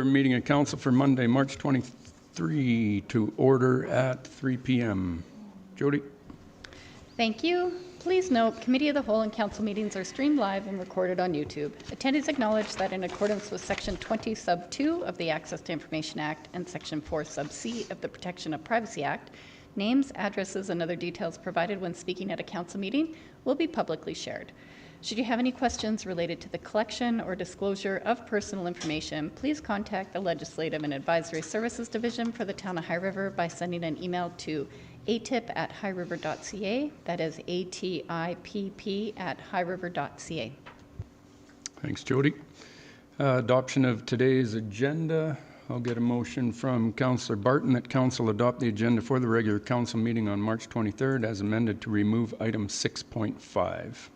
Meeting of council for Monday, March 23 to order at 3 p.m. Jody. Thank you. Please note, Committee of the Whole and council meetings are streamed live and recorded on YouTube. Attendees acknowledge that in accordance with Section 20 Sub 2 of the Access to Information Act and Section 4 Sub C of the Protection of Privacy Act, names, addresses, and other details provided when speaking at a council meeting will be publicly shared. Should you have any questions related to the collection or disclosure of personal information, please contact the Legislative and Advisory Services Division for the Town of High River by sending an email to atip@highriver.ca. That is ATIPP@highriver.ca. Thanks, Jody. Adoption of today's agenda. I'll get a motion from Councillor Barton that council adopt the agenda for the regular council meeting on March 23rd as amended to remove item 6.5.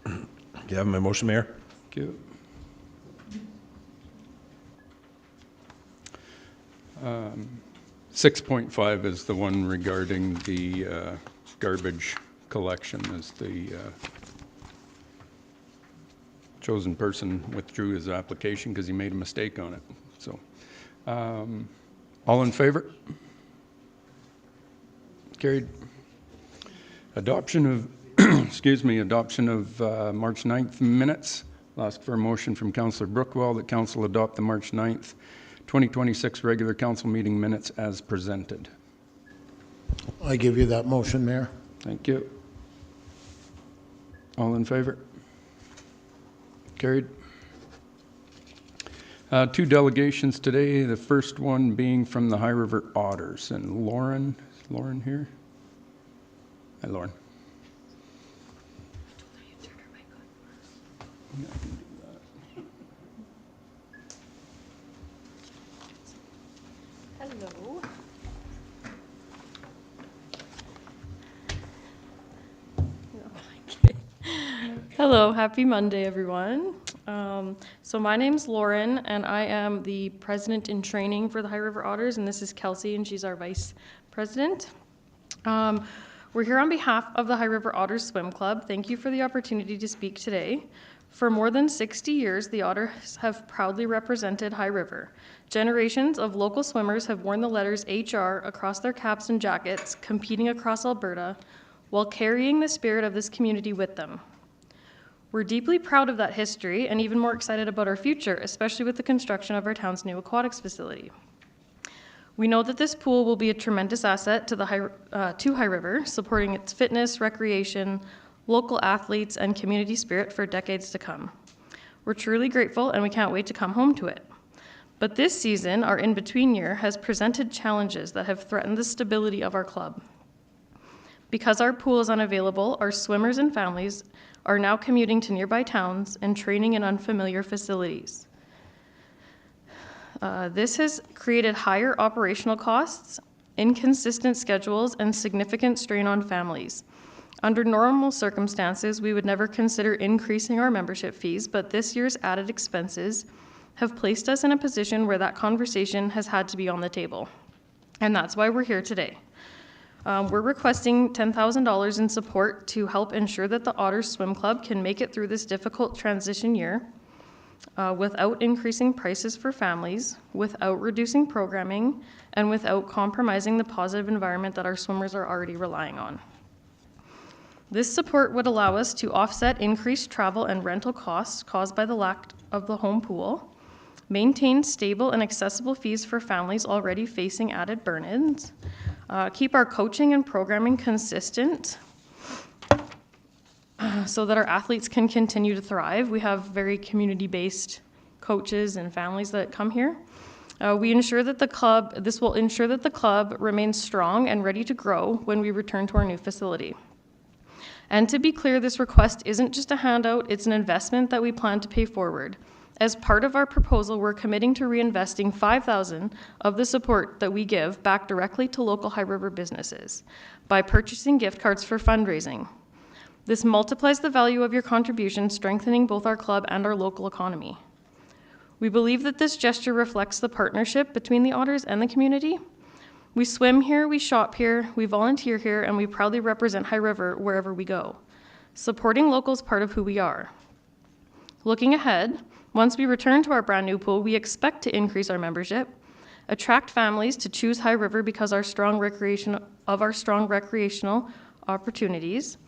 Do you have my motion, Mayor? Thank you. 6.5 is the one regarding the garbage collection, as the chosen person withdrew his application because he made a mistake on it. So, all in favor? Carried. Adoption of adoption of March 9th minutes. I'll ask for a motion from Councillor Brookwell that council adopt the March 9th, 2026 regular council meeting minutes as presented. I give you that motion, Mayor. Thank you. All in favor? Carried. Two delegations today, the first one being from the High River Otters. And Lauren, is Lauren here? Hi, Lauren. Yeah, I can do that. Hello. Hello, happy Monday, everyone. So my name's Lauren, and I am the president in training for the High River Otters, and this is Kelsey, and she's our vice president. We're here on behalf of the High River Otters Swim Club. Thank you for the opportunity to speak today. For more than 60 years, the Otters have proudly represented High River. Generations of local swimmers have worn the letters HR across their caps and jackets, competing across Alberta, while carrying the spirit of this community with them. We're deeply proud of that history and even more excited about our future, especially with the construction of our town's new aquatics facility. We know that this pool will be a tremendous asset to High River, supporting its fitness, recreation, local athletes, and community spirit for decades to come. We're truly grateful, and we can't wait to come home to it. But this season, our in-between year, has presented challenges that have threatened the stability of our club. Because our pool is unavailable, our swimmers and families are now commuting to nearby towns and training in unfamiliar facilities. This has created higher operational costs, inconsistent schedules, and significant strain on families. Under normal circumstances, we would never consider increasing our membership fees, but this year's added expenses have placed us in a position where that conversation has had to be on the table. And that's why we're here today. We're requesting $10,000 in support to help ensure that the Otters Swim Club can make it through this difficult transition year without increasing prices for families, without reducing programming, and without compromising the positive environment that our swimmers are already relying on. This support would allow us to offset increased travel and rental costs caused by the lack of the home pool, maintain stable and accessible fees for families already facing added burn-ins, keep our coaching and programming consistent so that our athletes can continue to thrive. We have very community-based coaches and families that come here. This will ensure that the club remains strong and ready to grow when we return to our new facility. And to be clear, this request isn't just a handout, it's an investment that we plan to pay forward. As part of our proposal, we're committing to reinvesting $5,000 of the support that we give back directly to local High River businesses by purchasing gift cards for fundraising. This multiplies the value of your contribution, strengthening both our club and our local economy. We believe that this gesture reflects the partnership between the Otters and the community. We swim here, we shop here, we volunteer here, and we proudly represent High River wherever we go. Supporting local is part of who we are. Looking ahead, Once we return to our brand new pool, we expect to increase our membership, attract families to choose High River because of our strong recreational opportunities,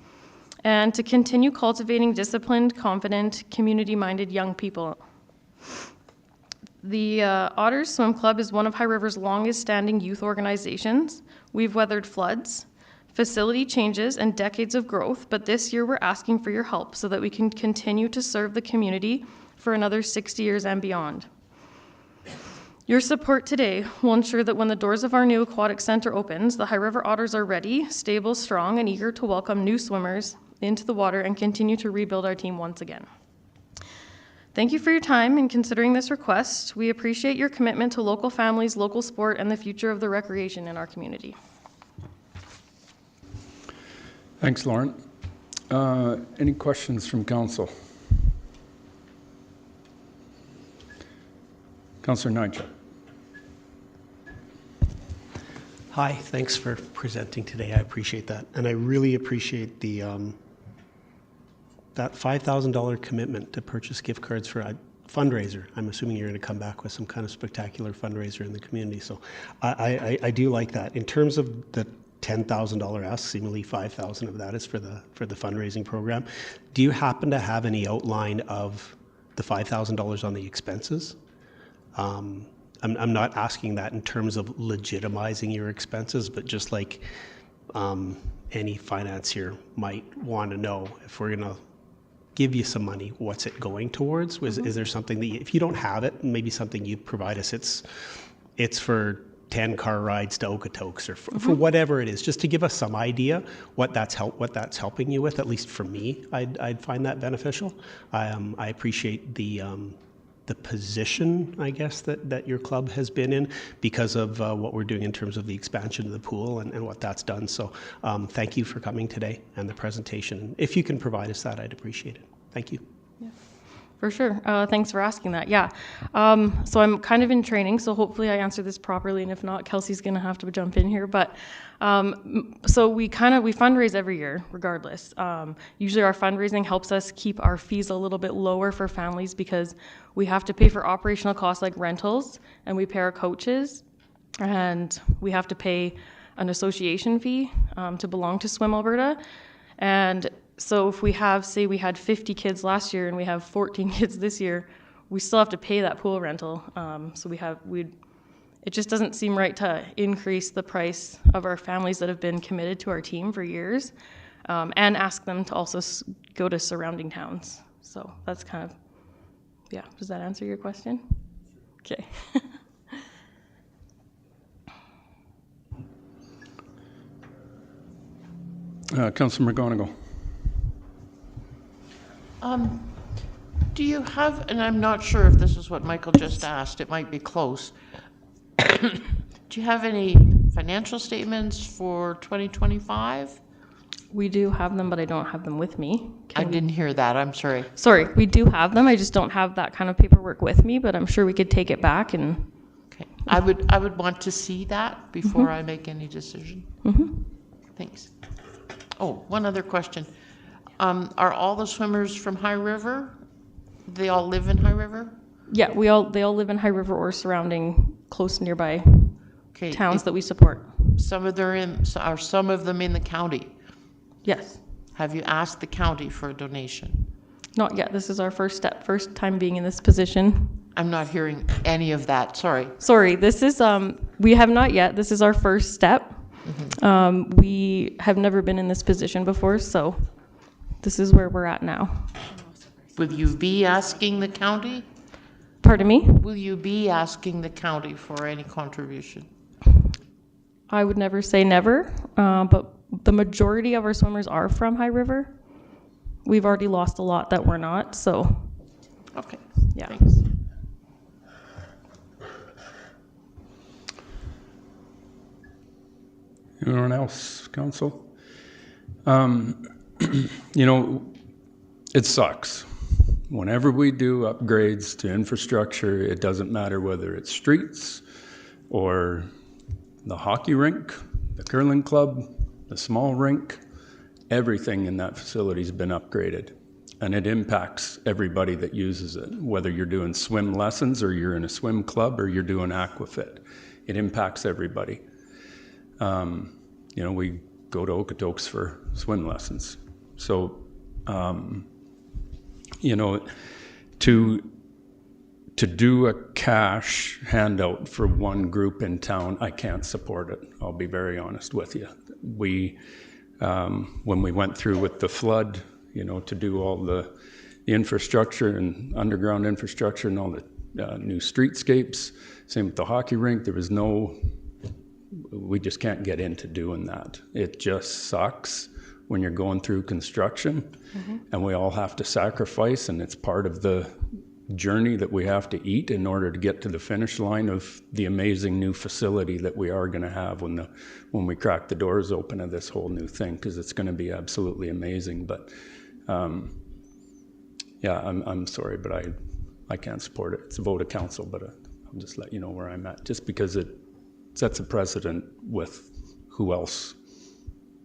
and to continue cultivating disciplined, confident, community-minded young people. The Otters Swim Club is one of High River's longest-standing youth organizations. We've weathered floods, facility changes, and decades of growth, but this year we're asking for your help so that we can continue to serve the community for another 60 years and beyond. Your support today will ensure that when the doors of our new aquatic center opens, the High River Otters are ready, stable, strong, and eager to welcome new swimmers into the water and continue to rebuild our team once again. Thank you for your time in considering this request. We appreciate your commitment to local families, local sport, and the future of the recreation in our community. Thanks, Lauren. Any questions from council? Councillor Nigel. Hi, thanks for presenting today. I appreciate that. And I really appreciate the that $5,000 commitment to purchase gift cards for a fundraiser. I'm assuming you're going to come back with some kind of spectacular fundraiser in the community. So I do like that. In terms of the $10,000 ask, seemingly $5,000 of that is for the fundraising program. Do you happen to have any outline of the $5,000 on the expenses? I'm not asking that in terms of legitimizing your expenses, but just like any financier might want to know, if we're going to give you some money, what's it going towards? Is there something that, if you don't have it, maybe something you provide us, it's for 10 car rides to Okotoks, or for whatever it is, just to give us some idea what that's helping you with. At least for me, I'd find that beneficial. I appreciate the position, I guess, that your club has been in because of what we're doing in terms of the expansion of the pool and what that's done. So thank you for coming today and the presentation. If you can provide us that, I'd appreciate it. Thank you. Yeah, for sure. Thanks for asking that. Yeah. So I'm kind of in training, so hopefully I answer this properly, and if not, Kelsey's going to have to jump in here. But so we fundraise every year regardless. Usually our fundraising helps us keep our fees a little bit lower for families because we have to pay for operational costs like rentals, and we pay our coaches, and we have to pay an association fee to belong to Swim Alberta. And so if we have, say we had 50 kids last year and we have 14 kids this year, we still have to pay that pool rental. It just doesn't seem right to increase the price of our families that have been committed to our team for years, and ask them to also go to surrounding towns. So that's kind of, yeah, does that answer your question? Okay. Councillor McGonigal. Do you have, and I'm not sure if this is what Michael just asked, it might be close. Do you have any financial statements for 2025? We do have them, but I don't have them with me. I didn't hear that, I'm sorry. Sorry, we do have them. I just don't have that kind of paperwork with me, but I'm sure we could take it back and. Okay, I would want to see that before I make any decision. Thanks. Oh, one other question. Are all the swimmers from High River? They all live in High River? Yeah, they all live in High River or surrounding close nearby towns that we support. Are some of them in the county? Yes. Have you asked the county for a donation? Not yet. This is our first time being in this position. I'm not hearing any of that, sorry. Sorry, this is, we have not yet. This is our first step. We have never been in this position before, so this is where we're at now. Will you be asking the county? Pardon me? Will you be asking the county for any contribution? I would never say never, but the majority of our swimmers are from High River. We've already lost a lot that we're not, so. Okay, yeah. Thanks. Anyone else, council? You know, it sucks. Whenever we do upgrades to infrastructure, it doesn't matter whether it's streets or the hockey rink, the curling club, the small rink, everything in that facility has been upgraded. And it impacts everybody that uses it, whether you're doing swim lessons or you're in a swim club or you're doing aquafit. It impacts everybody. We go to Okotoks for swim lessons. So, to do a cash handout for one group in town, I can't support it. I'll be very honest with you. When we went through with the flood, to do all the infrastructure and underground infrastructure and all the new streetscapes, same with the hockey rink, we just can't get into doing that. It just sucks when you're going through construction, and we all have to sacrifice, and it's part of the journey that we have to eat in order to get to the finish line of the amazing new facility that we are going to have when we crack the doors open of this whole new thing, because it's going to be absolutely amazing. But I'm sorry, but I can't support it. It's a vote of council, but I'll just let you know where I'm at, just because it sets a precedent with who else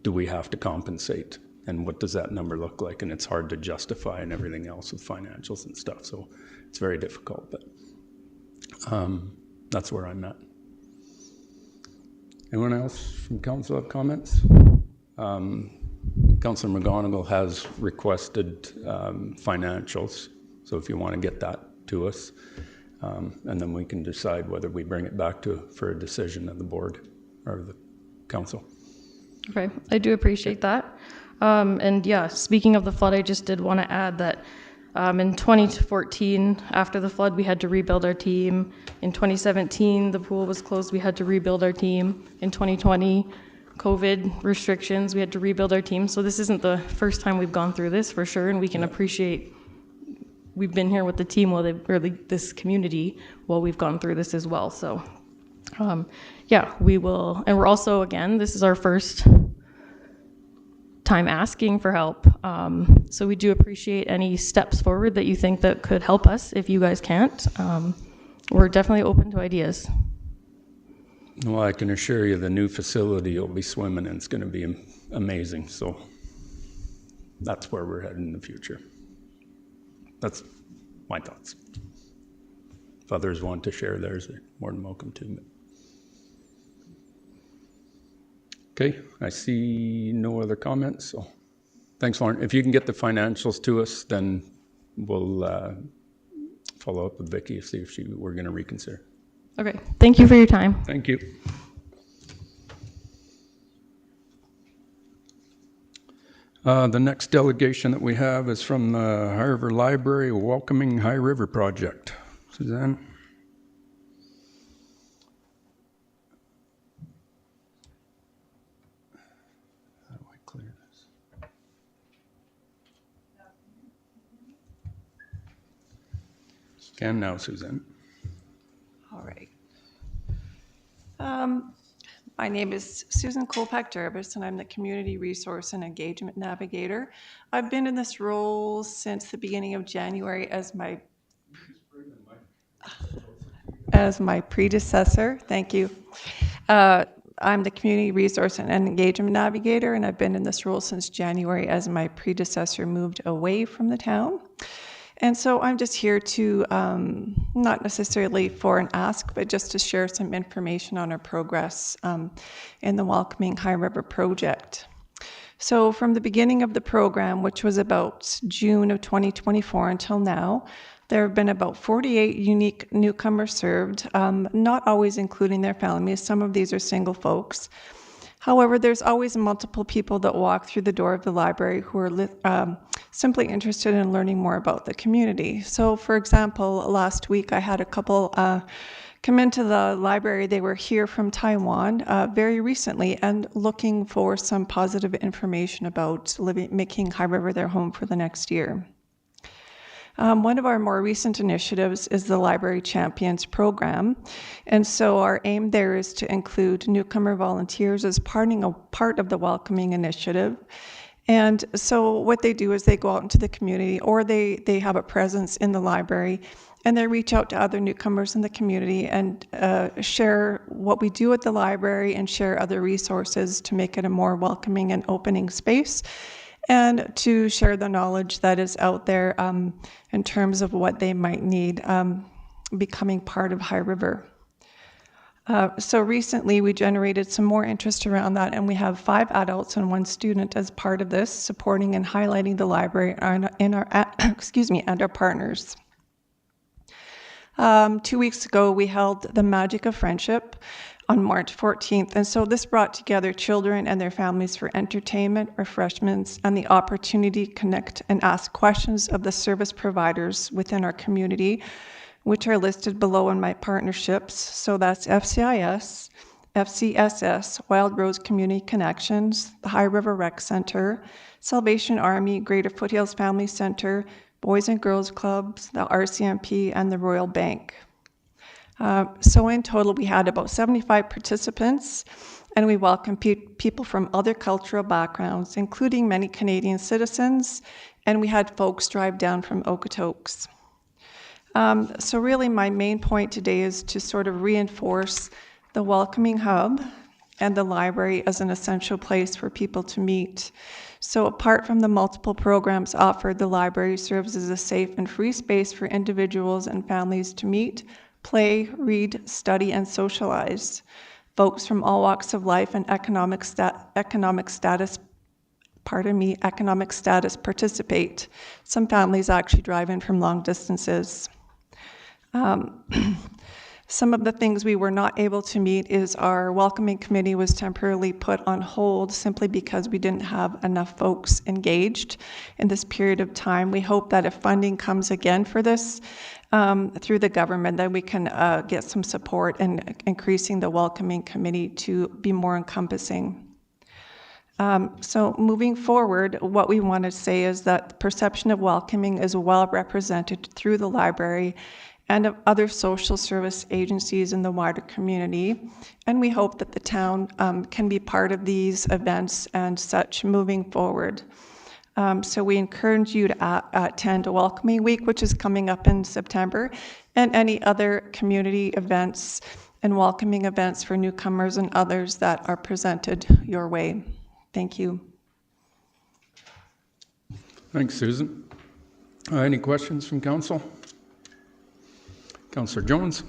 do we have to compensate, and what does that number look like, and it's hard to justify and everything else with financials and stuff, so it's very difficult, but that's where I'm at. Anyone else from council have comments? Councillor McGonigal has requested financials, so if you want to get that to us, and then we can decide whether we bring it back for a decision of the board or the council. Okay, I do appreciate that. And yeah, speaking of the flood, I just did want to add that in 2014, after the flood, we had to rebuild our team. In 2017, the pool was closed, we had to rebuild our team. In 2020, COVID restrictions, we had to rebuild our team. So this isn't the first time we've gone through this, for sure, and we can appreciate we've been here with the team this community while we've gone through this as well. So yeah, we will, and we're also, again, this is our first time asking for help. So we do appreciate any steps forward that you think that could help us if you guys can't. We're definitely open to ideas. Well, I can assure you the new facility you'll be swimming in is going to be amazing. So that's where we're headed in the future. That's my thoughts. If others want to share theirs, they're more than welcome to. Okay, I see no other comments. So thanks, Lauren. If you can get the financials to us, then we'll follow up with Vicki, see if we're going to reconsider. Okay, thank you for your time. Thank you. The next delegation that we have is from the High River Library Welcoming High River Project. Suzanne? How do I clear this? Can now, Suzanne. All right. My name is Susan Kolpak-Jervis, and I'm the Community Resource and Engagement Navigator. I've been in this role since the beginning of January as my predecessor. Thank you. I'm the Community Resource and Engagement Navigator, and I've been in this role since January as my predecessor moved away from the town. And so I'm just here to, not necessarily for an ask, but just to share some information on our progress in the Welcoming High River project. So from the beginning of the program, which was about June of 2024 until now, there have been about 48 unique newcomers served, not always including their families. Some of these are single folks. However, there's always multiple people that walk through the door of the library who are simply interested in learning more about the community. So for example, last week I had a couple come into the library. They were here from Taiwan very recently and looking for some positive information about making High River their home for the next year. One of our more recent initiatives is the Library Champions program. And so our aim there is to include newcomer volunteers as part of the Welcoming Initiative. And so what they do is they go out into the community, or they have a presence in the library, and they reach out to other newcomers in the community and share what we do at the library and share other resources to make it a more welcoming and opening space. and to share the knowledge that is out there in terms of what they might need becoming part of High River. So recently we generated some more interest around that, and we have 5 adults and 1 student as part of this, supporting and highlighting the library in our and our partners. 2 weeks ago, we held the Magic of Friendship on March 14th, and so this brought together children and their families for entertainment, refreshments, and the opportunity to connect and ask questions of the service providers within our community, which are listed below in my partnerships. So that's FCIS, FCSS, Wild Rose Community Connections, the High River Rec Center, Salvation Army, Greater Foothills Family Center, Boys and Girls Clubs, the RCMP, and the Royal Bank. So in total, we had about 75 participants, and we welcomed people from other cultural backgrounds, including many Canadian citizens, and we had folks drive down from Okotoks. So really my main point today is to sort of reinforce the welcoming hub and the library as an essential place for people to meet. So apart from the multiple programs offered, the library serves as a safe and free space for individuals and families to meet, play, read, study, and socialize. Folks from all walks of life and economic status participate. Some families actually drive in from long distances. Some of the things we were not able to meet is our welcoming committee was temporarily put on hold simply because we didn't have enough folks engaged in this period of time. We hope that if funding comes again for this through the government, that we can get some support in increasing the welcoming committee to be more encompassing. So moving forward, what we want to say is that the perception of welcoming is well represented through the library and of other social service agencies in the wider community. And we hope that the town can be part of these events and such moving forward. So we encourage you to attend a Welcoming Week, which is coming up in September, and any other community events and welcoming events for newcomers and others that are presented your way. Thank you. Thanks, Susan. Any questions from council? Councillor Jones.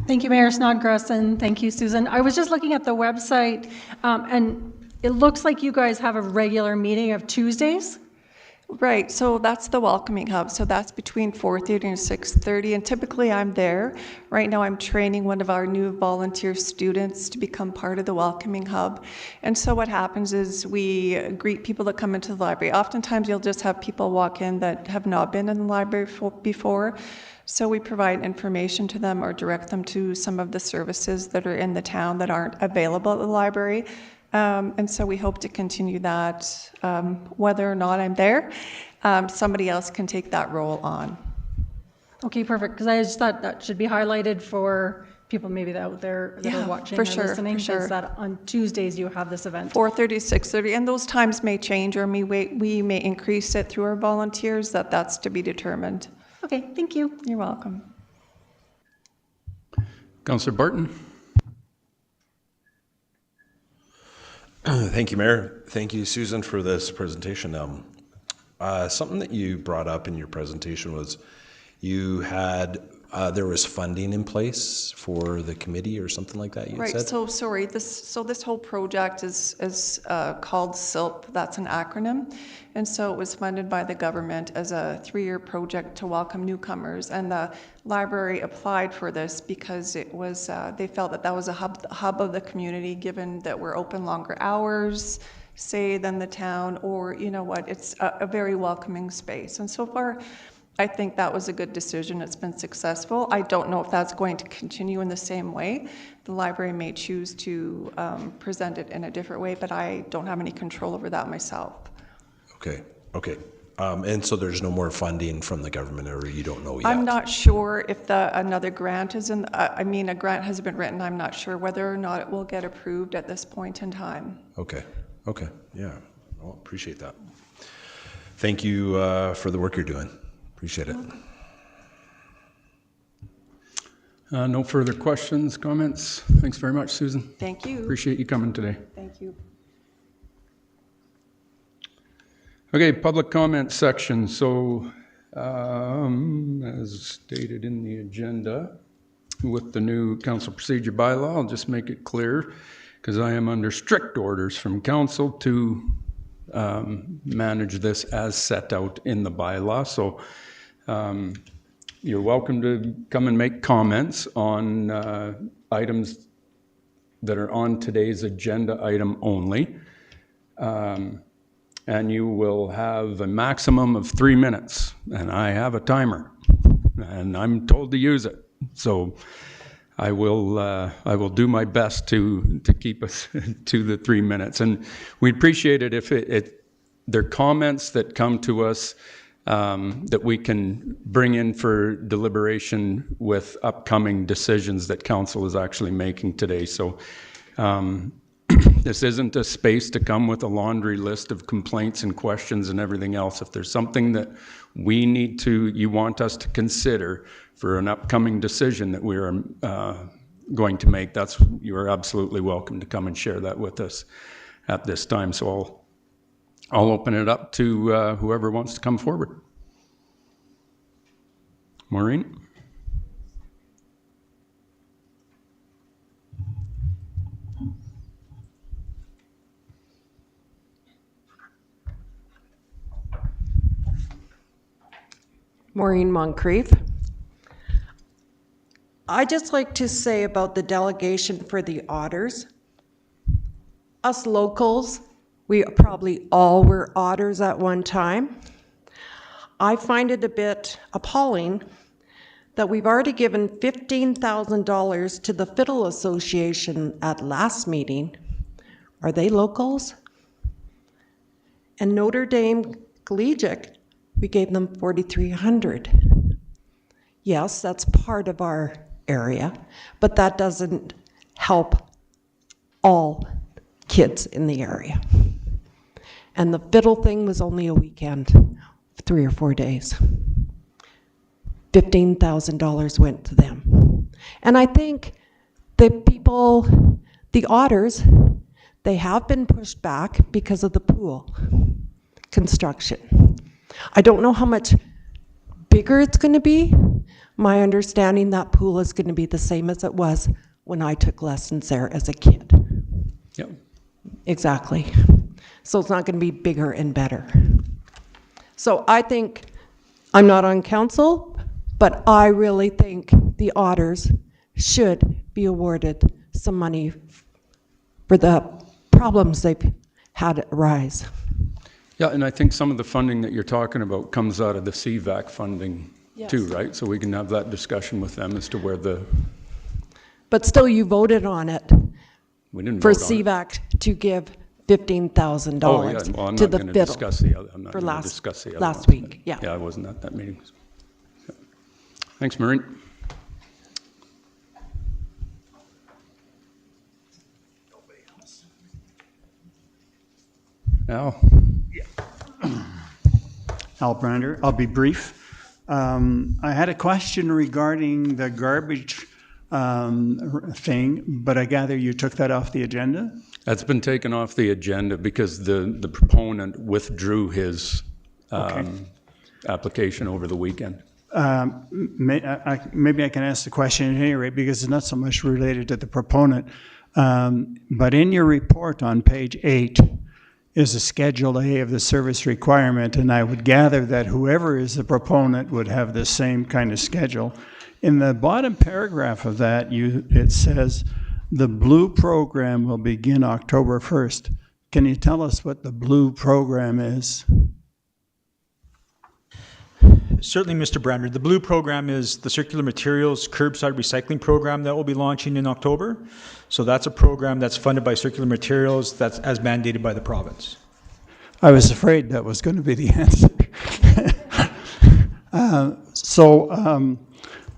Thank you, Mayor Snodgrass, and thank you, Susan. I was just looking at the website, and it looks like you guys have a regular meeting of Tuesdays. Right, so that's the welcoming hub. So that's between 4:30 and 6:30, and typically I'm there. Right now I'm training one of our new volunteer students to become part of the welcoming hub. And so what happens is we greet people that come into the library. Oftentimes you'll just have people walk in that have not been in the library before. So we provide information to them or direct them to some of the services that are in the town that aren't available at the library. And so we hope to continue that. Whether or not I'm there, somebody else can take that role on. Okay, perfect, because I just thought that should be highlighted for people maybe out there that are watching for or sure, listening, for sure. is that on Tuesdays you have this event. 4:30, 6:30, and those times may change, or we may increase it through our volunteers. That's to be determined. Okay, thank you. You're welcome. Councillor Barton. Thank you, Mayor. Thank you, Susan, for this presentation. Something that you brought up in your presentation was you had there was funding in place for the committee or something like that. You Right. said? So sorry. This whole project is called SILP. That's an acronym, and so it was funded by the government as a 3-year project to welcome newcomers. And the library applied for this because it was they felt that was a hub of the community, given that we're open longer hours, say, than the town, or you know what, it's a very welcoming space. And so far, I think that was a good decision. It's been successful. I don't know if that's going to continue in the same way. The library may choose to present it in a different way, but I don't have any control over that myself. Okay. And so there's no more funding from the government, or you don't know yet? I'm not sure if another grant is in. I mean, a grant has been written. I'm not sure whether or not it will get approved at this point in time. Okay. Yeah. Well, appreciate that. Thank you for the work you're doing. Appreciate it. No further questions, comments? Thanks very much, Susan. Thank you. Appreciate you coming today. Thank you. Okay, public comment section. So, as stated in the agenda, with the new council procedure bylaw, I'll just make it clear, because I am under strict orders from council to manage this as set out in the bylaw. So you're welcome to come and make comments on items that are on today's agenda item only. And you will have a maximum of 3 minutes, and I have a timer, and I'm told to use it. So I will do my best to keep us to the 3 minutes. And we'd appreciate it if there are comments that come to us that we can bring in for deliberation with upcoming decisions that council is actually making today. So this isn't a space to come with a laundry list of complaints and questions and everything else. If there's something that you want us to consider for an upcoming decision that we're going to make, you are absolutely welcome to come and share that with us at this time. So I'll open it up to whoever wants to come forward. Maureen? Maureen Moncrief. I'd just like to say about the delegation for the otters. Us locals, we probably all were otters at one time. I find it a bit appalling that we've already given $15,000 to the Fiddle Association at last meeting. Are they locals? And Notre Dame Collegiate, we gave them $4,300. Yes, that's part of our area, but that doesn't help all kids in the area. And the fiddle thing was only a weekend, 3 or 4 days. $15,000 went to them. And I think the people, the otters, they have been pushed back because of the pool construction. I don't know how much bigger it's going to be. My understanding, that pool is going to be the same as it was when I took lessons there as a kid. Yep. Exactly. So it's not going to be bigger and better. So I think, I'm not on council, but I really think the otters should be awarded some money for the problems they've had arise. Yeah, and I think some of the funding that you're talking about comes out of the CVAC funding too, right? So we can have that discussion with them as to where the... But still, you voted on it. We didn't for vote on CVAC to give $15,000 Oh, yeah. Well, I'm to not the going to fiddle discuss the other. I'm not for going to last, discuss the other last ones, week. but Yeah. Yeah, I wasn't at that meeting. So. Thanks, Maureen. Al? Al Brander. I'll be brief. I had a question regarding the garbage thing, but I gather you took that off the agenda? That's been taken off the agenda because the proponent withdrew his application over the weekend. Maybe I can ask the question at any rate, because it's not so much related to the proponent. But in your report on page 8 is a Schedule A of the service requirement, and I would gather that whoever is the proponent would have the same kind of schedule. In the bottom paragraph of that, it says, the blue program will begin October 1st. Can you tell us what the blue program is? Certainly, Mr. Brander. The blue program is the circular materials curbside recycling program that will be launching in October. So that's a program that's funded by circular materials, that's as mandated by the province. I was afraid that was going to be the answer.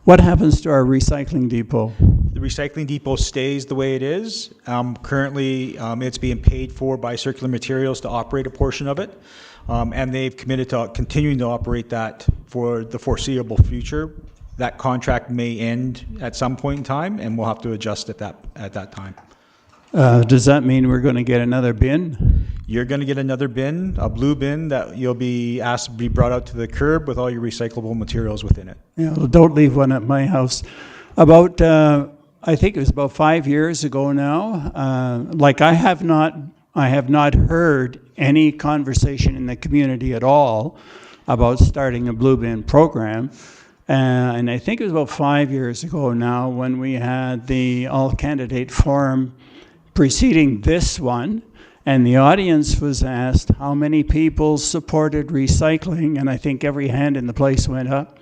What happens to our recycling depot? The recycling depot stays the way it is. Currently, it's being paid for by circular materials to operate a portion of it. And they've committed to continuing to operate that for the foreseeable future. that contract may end at some point in time, and we'll have to adjust at that time. Does that mean we're going to get another bin? You're going to get another bin, a blue bin that you'll be asked to be brought out to the curb with all your recyclable materials within it. Yeah, well, don't leave one at my house. About, I think it was about 5 years ago now, like I have not heard any conversation in the community at all about starting a blue bin program. And I think it was about 5 years ago now when we had the all-candidate forum preceding this one, and the audience was asked how many people supported recycling, and I think every hand in the place went up.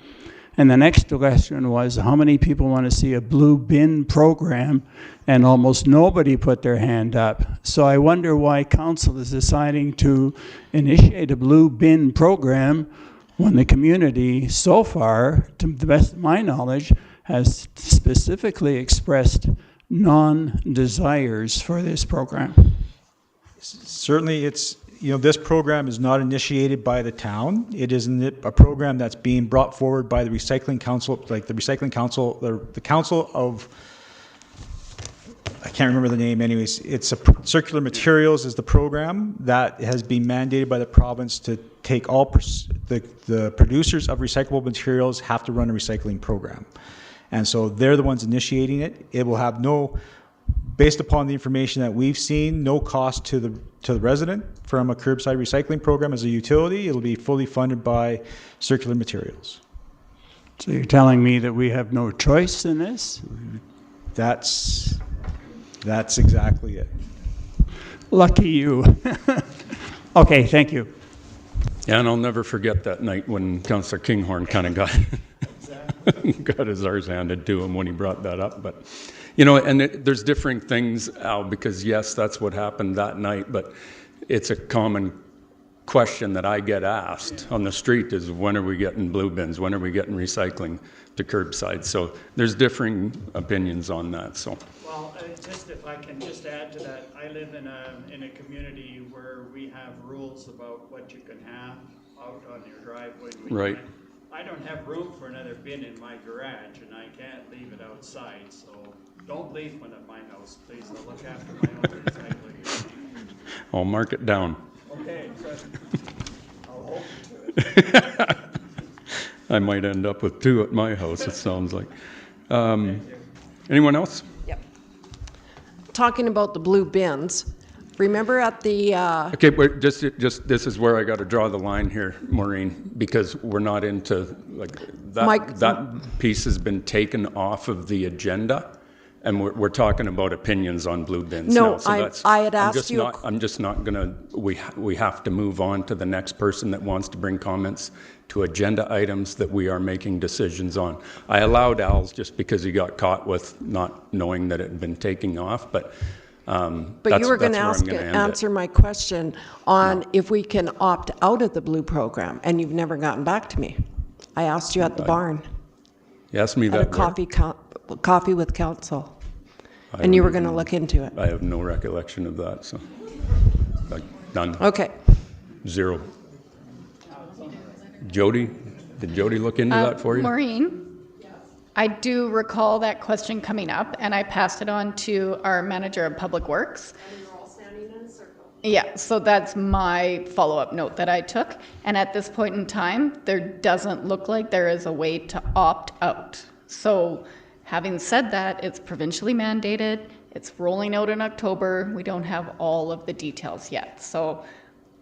And the next question was, how many people want to see a blue bin program? And almost nobody put their hand up. So I wonder why council is deciding to initiate a blue bin program when the community so far, to the best of my knowledge, has specifically expressed non-desires for this program. Certainly, this program is not initiated by the town. It is a program that's being brought forward by the Recycling Council, like the Recycling Council, the Council of, I can't remember the name anyways. It's Circular Materials is the program that has been mandated by the province to take all, the producers of recyclable materials have to run a recycling program. And so they're the ones initiating it. It will have based upon the information that we've seen, no cost to the resident from a curbside recycling program as a utility. It'll be fully funded by Circular Materials. So you're telling me that we have no choice in this? That's exactly it. Lucky you. Okay, thank you. Yeah, and I'll never forget that night when Councillor Kinghorn kind of got his arse handed to him when he brought that up. But, and there's different things, Al, because yes, that's what happened that night, but it's a common question that I get asked on the street is, when are we getting blue bins? When are we getting recycling to curbside? So there's differing opinions on that, so. Well, just if I can just add to that, I live in a community where we have rules about what you can have out on your driveway. Right. I don't have room for another bin in my garage, and I can't leave it outside, so don't leave one at my house, please. I'll look after my own recycling. I'll mark it down. Okay, so I'll hold you to it. I might end up with 2 at my house, it sounds like. Anyone else? Yep. Talking about the blue bins, remember at the... Okay, but just this is where I got to draw the line here, Maureen, because we're not into, like, that piece has been taken off of the agenda, and we're talking about opinions on blue bins now. So I had asked you... I'm just not going to... We have to move on to the next person that wants to bring comments to agenda items that we are making decisions on. I allowed Al's just because he got caught with not knowing that it had been taken off, but you were going to answer my question on if we can opt out of the blue program, and you've never gotten back to me. I asked you at the barn. You asked me that. At a coffee with council, and you were going to look into it. I have no recollection of that, so none. Okay. 0. Jody, did Jody look into that for you? Maureen, I do recall that question coming up, and I passed it on to our manager of Public Works. And we're all standing in a circle. Yeah, so that's my follow-up note that I took. And at this point in time, there doesn't look like there is a way to opt out. So having said that, it's provincially mandated. It's rolling out in October. We don't have all of the details yet. So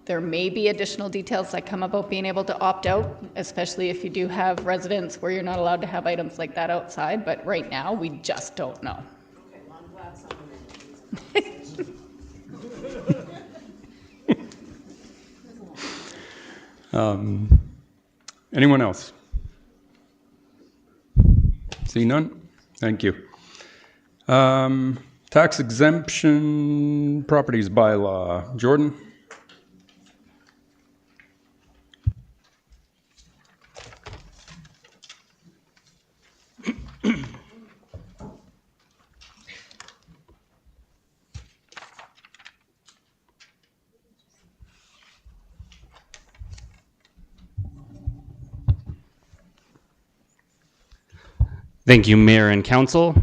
there may be additional details that come about being able to opt out, especially if you do have residents where you're not allowed to have items like that outside. But right now, we just don't know. Okay, well, I'm glad someone Anyone else? See none? Thank you. Tax exemption properties bylaw. Jordan? Thank you, Mayor and Council.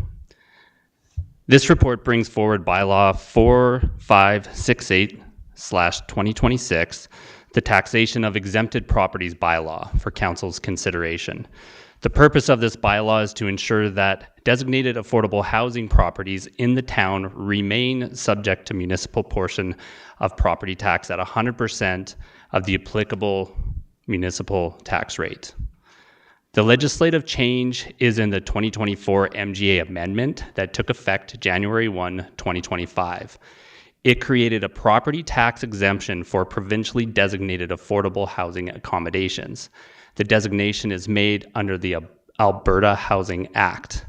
This report brings forward bylaw 4568/2026, the taxation of exempted properties bylaw for Council's consideration. The purpose of this bylaw is to ensure that designated affordable housing properties in the town remain subject to municipal portion of property tax at 100% of the applicable municipal tax rate. The legislative change is in the 2024 MGA amendment that took effect January 1, 2025. It created a property tax exemption for provincially designated affordable housing accommodations. The designation is made under the Alberta Housing Act.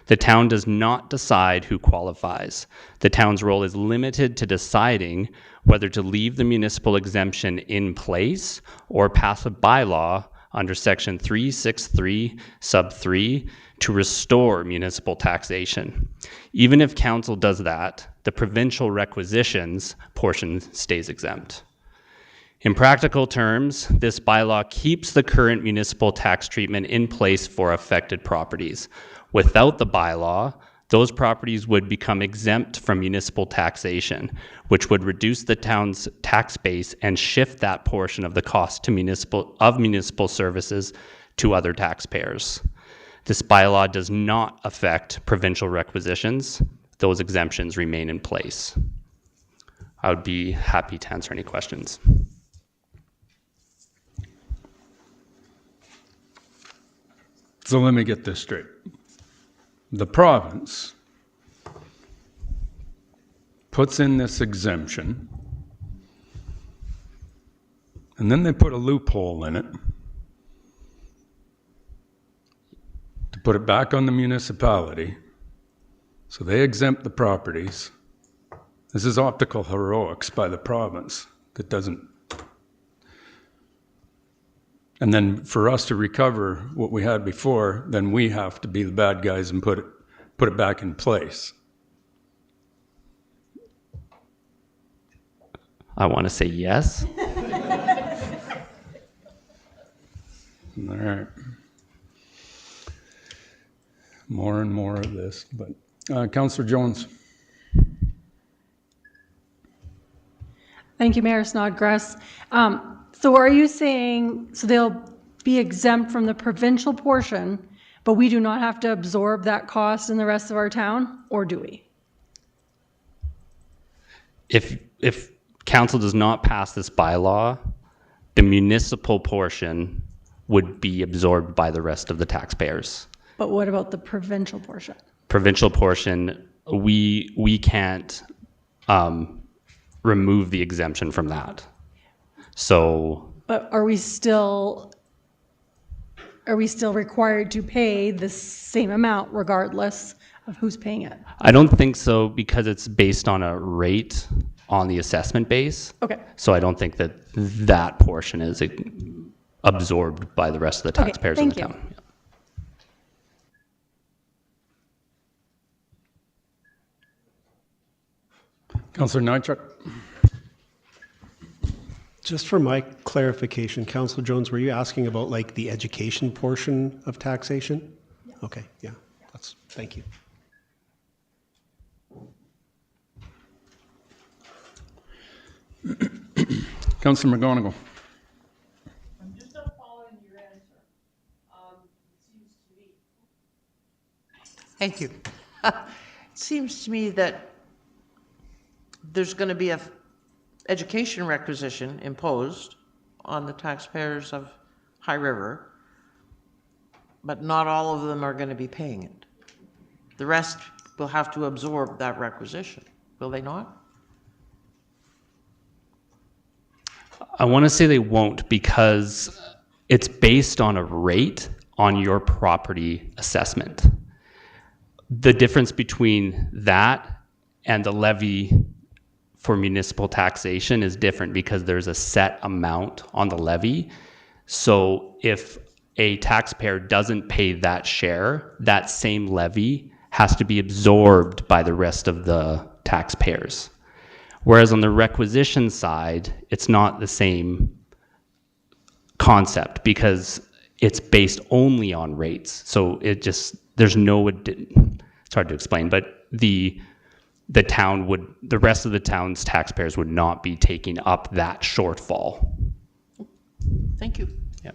The town does not decide who qualifies. The town's role is limited to deciding whether to leave the municipal exemption in place or pass a bylaw under section 363 sub 3 to restore municipal taxation. Even if council does that, the provincial requisitions portion stays exempt. In practical terms, this bylaw keeps the current municipal tax treatment in place for affected properties. Without the bylaw, those properties would become exempt from municipal taxation, which would reduce the town's tax base and shift that portion of the cost to municipal services to other taxpayers. This bylaw does not affect provincial requisitions. Those exemptions remain in place. I would be happy to answer any questions. So let me get this straight. The province puts in this exemption, and then they put a loophole in it to put it back on the municipality, so they exempt the properties. This is optical heroics by the province that doesn't. And then for us to recover what we had before, then we have to be the bad guys and put it back in place. I want to say yes. All right. More and more of this, but Councillor Jones. Thank you, Mayor Snodgrass. So are you saying, so they'll be exempt from the provincial portion, but we do not have to absorb that cost in the rest of our town, or do we? If council does not pass this bylaw, the municipal portion would be absorbed by the rest of the taxpayers. But what about the provincial portion? Provincial portion, we can't remove the exemption from that. So. But are we still required to pay the same amount regardless of who's paying it? I don't think so, because it's based on a rate on the assessment base. Okay. So I don't think that portion is absorbed by the rest of the taxpayers in the town. Yeah. Councillor Nychuk. Just for my clarification, Councillor Jones, were you asking about like the education portion of taxation? Yeah. Okay, yeah, thank you. Councillor McGonigal. I'm just not following your answer. It seems to me. Thank you. It seems to me that there's going to be a education requisition imposed on the taxpayers of High River, but not all of them are going to be paying it. The rest will have to absorb that requisition, will they not? I want to say they won't, because it's based on a rate on your property assessment. The difference between that and the levy for municipal taxation is different, because there's a set amount on the levy. So if a taxpayer doesn't pay that share, that same levy has to be absorbed by the rest of the taxpayers. Whereas on the requisition side, it's not the same concept, because it's based only on rates. So there's no, it's hard to explain, but the rest of the town's taxpayers would not be taking up that shortfall. Thank you. Yeah.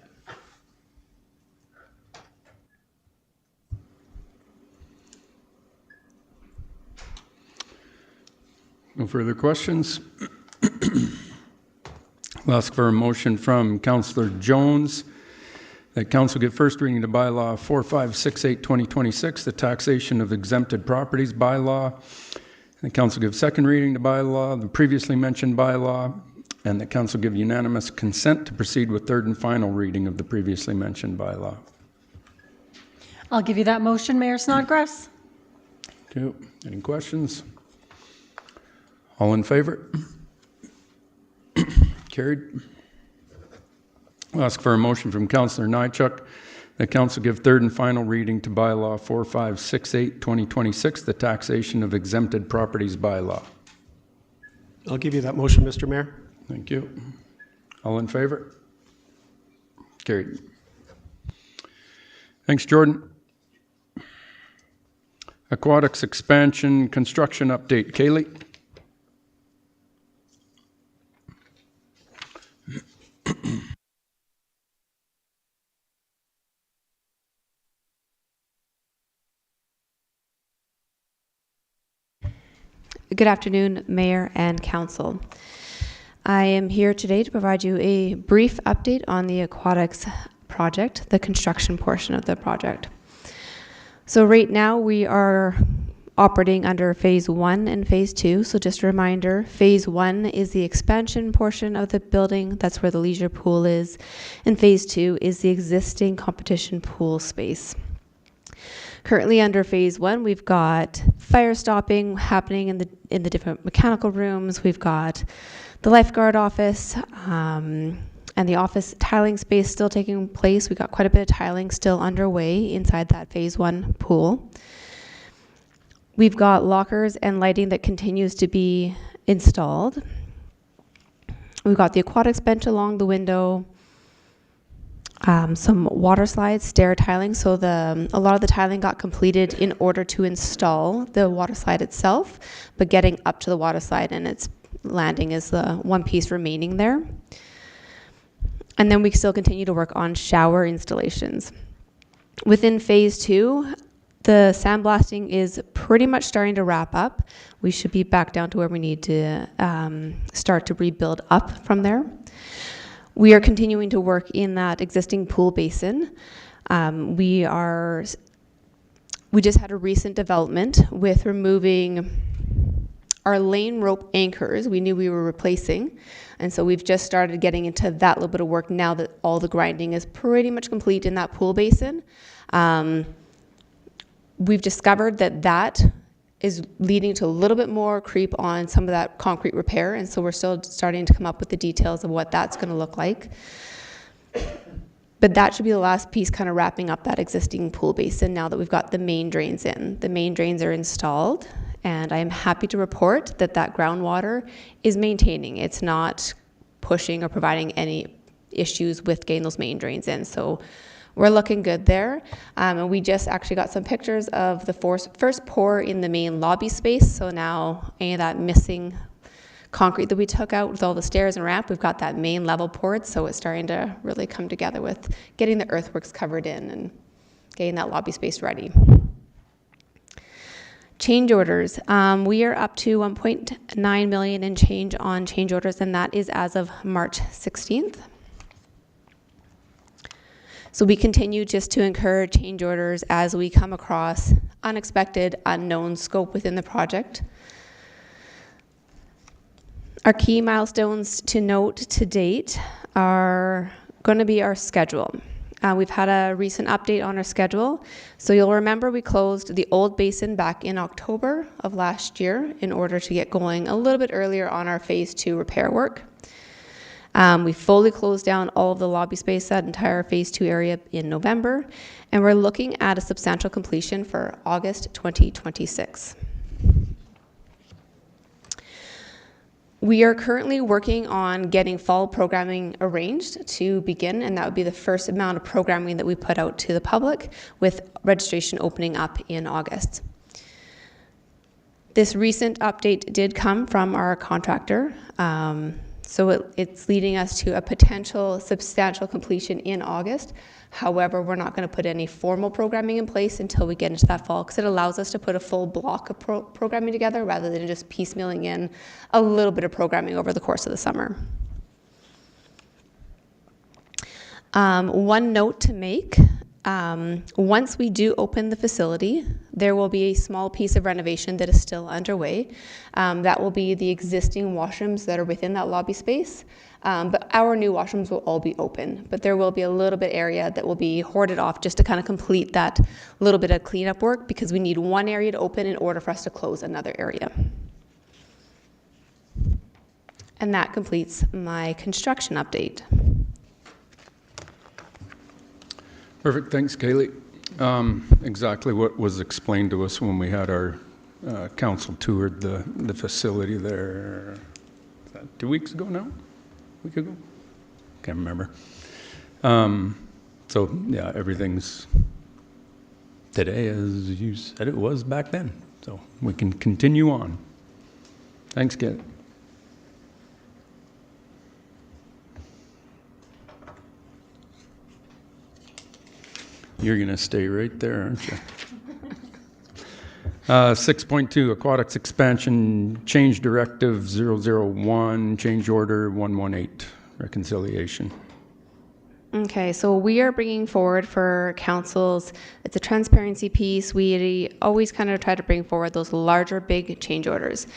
No further questions? I'll ask for a motion from Councillor Jones that council give first reading to bylaw 4568-2026, the taxation of exempted properties bylaw. And the council give second reading to bylaw, the previously mentioned bylaw, and the council give unanimous consent to proceed with third and final reading of the previously mentioned bylaw. I'll give you that motion, Mayor Snodgrass. Okay. Any questions? All in favor? Carried. I'll ask for a motion from Councillor Nychuk that council give third and final reading to bylaw 4568-2026, the taxation of exempted properties bylaw. I'll give you that motion, Mr. Mayor. Thank you. All in favor? Carried. Thanks, Jordan. Aquatics expansion construction update. Kaylee? Good afternoon, Mayor and Council. I am here today to provide you a brief update on the aquatics project, the construction portion of the project. So right now we are operating under phase 1 and phase 2. So just a reminder, phase 1 is the expansion portion of the building. That's where the leisure pool is. And phase 2 is the existing competition pool space. Currently under phase 1, we've got fire stopping happening in the different mechanical rooms. We've got the lifeguard office and the office tiling space still taking place. We've got quite a bit of tiling still underway inside that phase 1 pool. We've got lockers and lighting that continues to be installed. We've got the aquatics bench along the window. Some water slides, stair tiling. So a lot of the tiling got completed in order to install the water slide itself, but getting up to the water slide and its landing is the one piece remaining there. And then we still continue to work on shower installations. Within phase 2, the sandblasting is pretty much starting to wrap up. We should be back down to where we need to start to rebuild up from there. We are continuing to work in that existing pool basin. We just had a recent development with removing our lane rope anchors. We knew we were replacing, and so we've just started getting into that little bit of work now that all the grinding is pretty much complete in that pool basin. We've discovered that is leading to a little bit more creep on some of that concrete repair, and so we're still starting to come up with the details of what that's going to look like. But that should be the last piece kind of wrapping up that existing pool basin now that we've got the main drains in. The main drains are installed, and I am happy to report that groundwater is maintaining. It's not pushing or providing any issues with getting those main drains in. So we're looking good there. And we just actually got some pictures of the first pour in the main lobby space. So now any of that missing concrete that we took out with all the stairs and ramp, we've got that main level poured. So it's starting to really come together with getting the earthworks covered in and getting that lobby space ready. Change orders. We are up to 1.9 million in change on change orders, and that is as of March 16th. So we continue just to incur change orders as we come across unexpected, unknown scope within the project. Our key milestones to note to date are going to be our schedule. We've had a recent update on our schedule. So you'll remember we closed the old basin back in October of last year in order to get going a little bit earlier on our phase 2 repair work. We fully closed down all of the lobby space, that entire phase 2 area in November, and we're looking at a substantial completion for August 2026. We are currently working on getting fall programming arranged to begin, and that would be the first amount of programming that we put out to the public, with registration opening up in August. This recent update did come from our contractor, so it's leading us to a potential substantial completion in August. However, we're not going to put any formal programming in place until we get into that fall, because it allows us to put a full block of programming together rather than just piecemealing in a little bit of programming over the course of the summer. One note to make, once we do open the facility, there will be a small piece of renovation that is still underway. That will be the existing washrooms that are within that lobby space. But our new washrooms will all be open, but there will be a little bit area that will be hoarded off just to kind of complete that little bit of cleanup work, because we need one area to open in order for us to close another area. And that completes my construction update. Perfect, thanks, Kaylee. Exactly what was explained to us when we had our council toured the facility there, is that 2 weeks ago now? A week ago? Can't remember. So yeah, everything's today as you said it was back then. So we can continue on. Thanks, Kaylee. You're going to stay right there, aren't you? 6.2, Aquatics Expansion Change Directive 001, Change Order 118, Reconciliation. Okay, so we are bringing forward for councils, it's a transparency piece. We always kind of try to bring forward those larger, big change orders.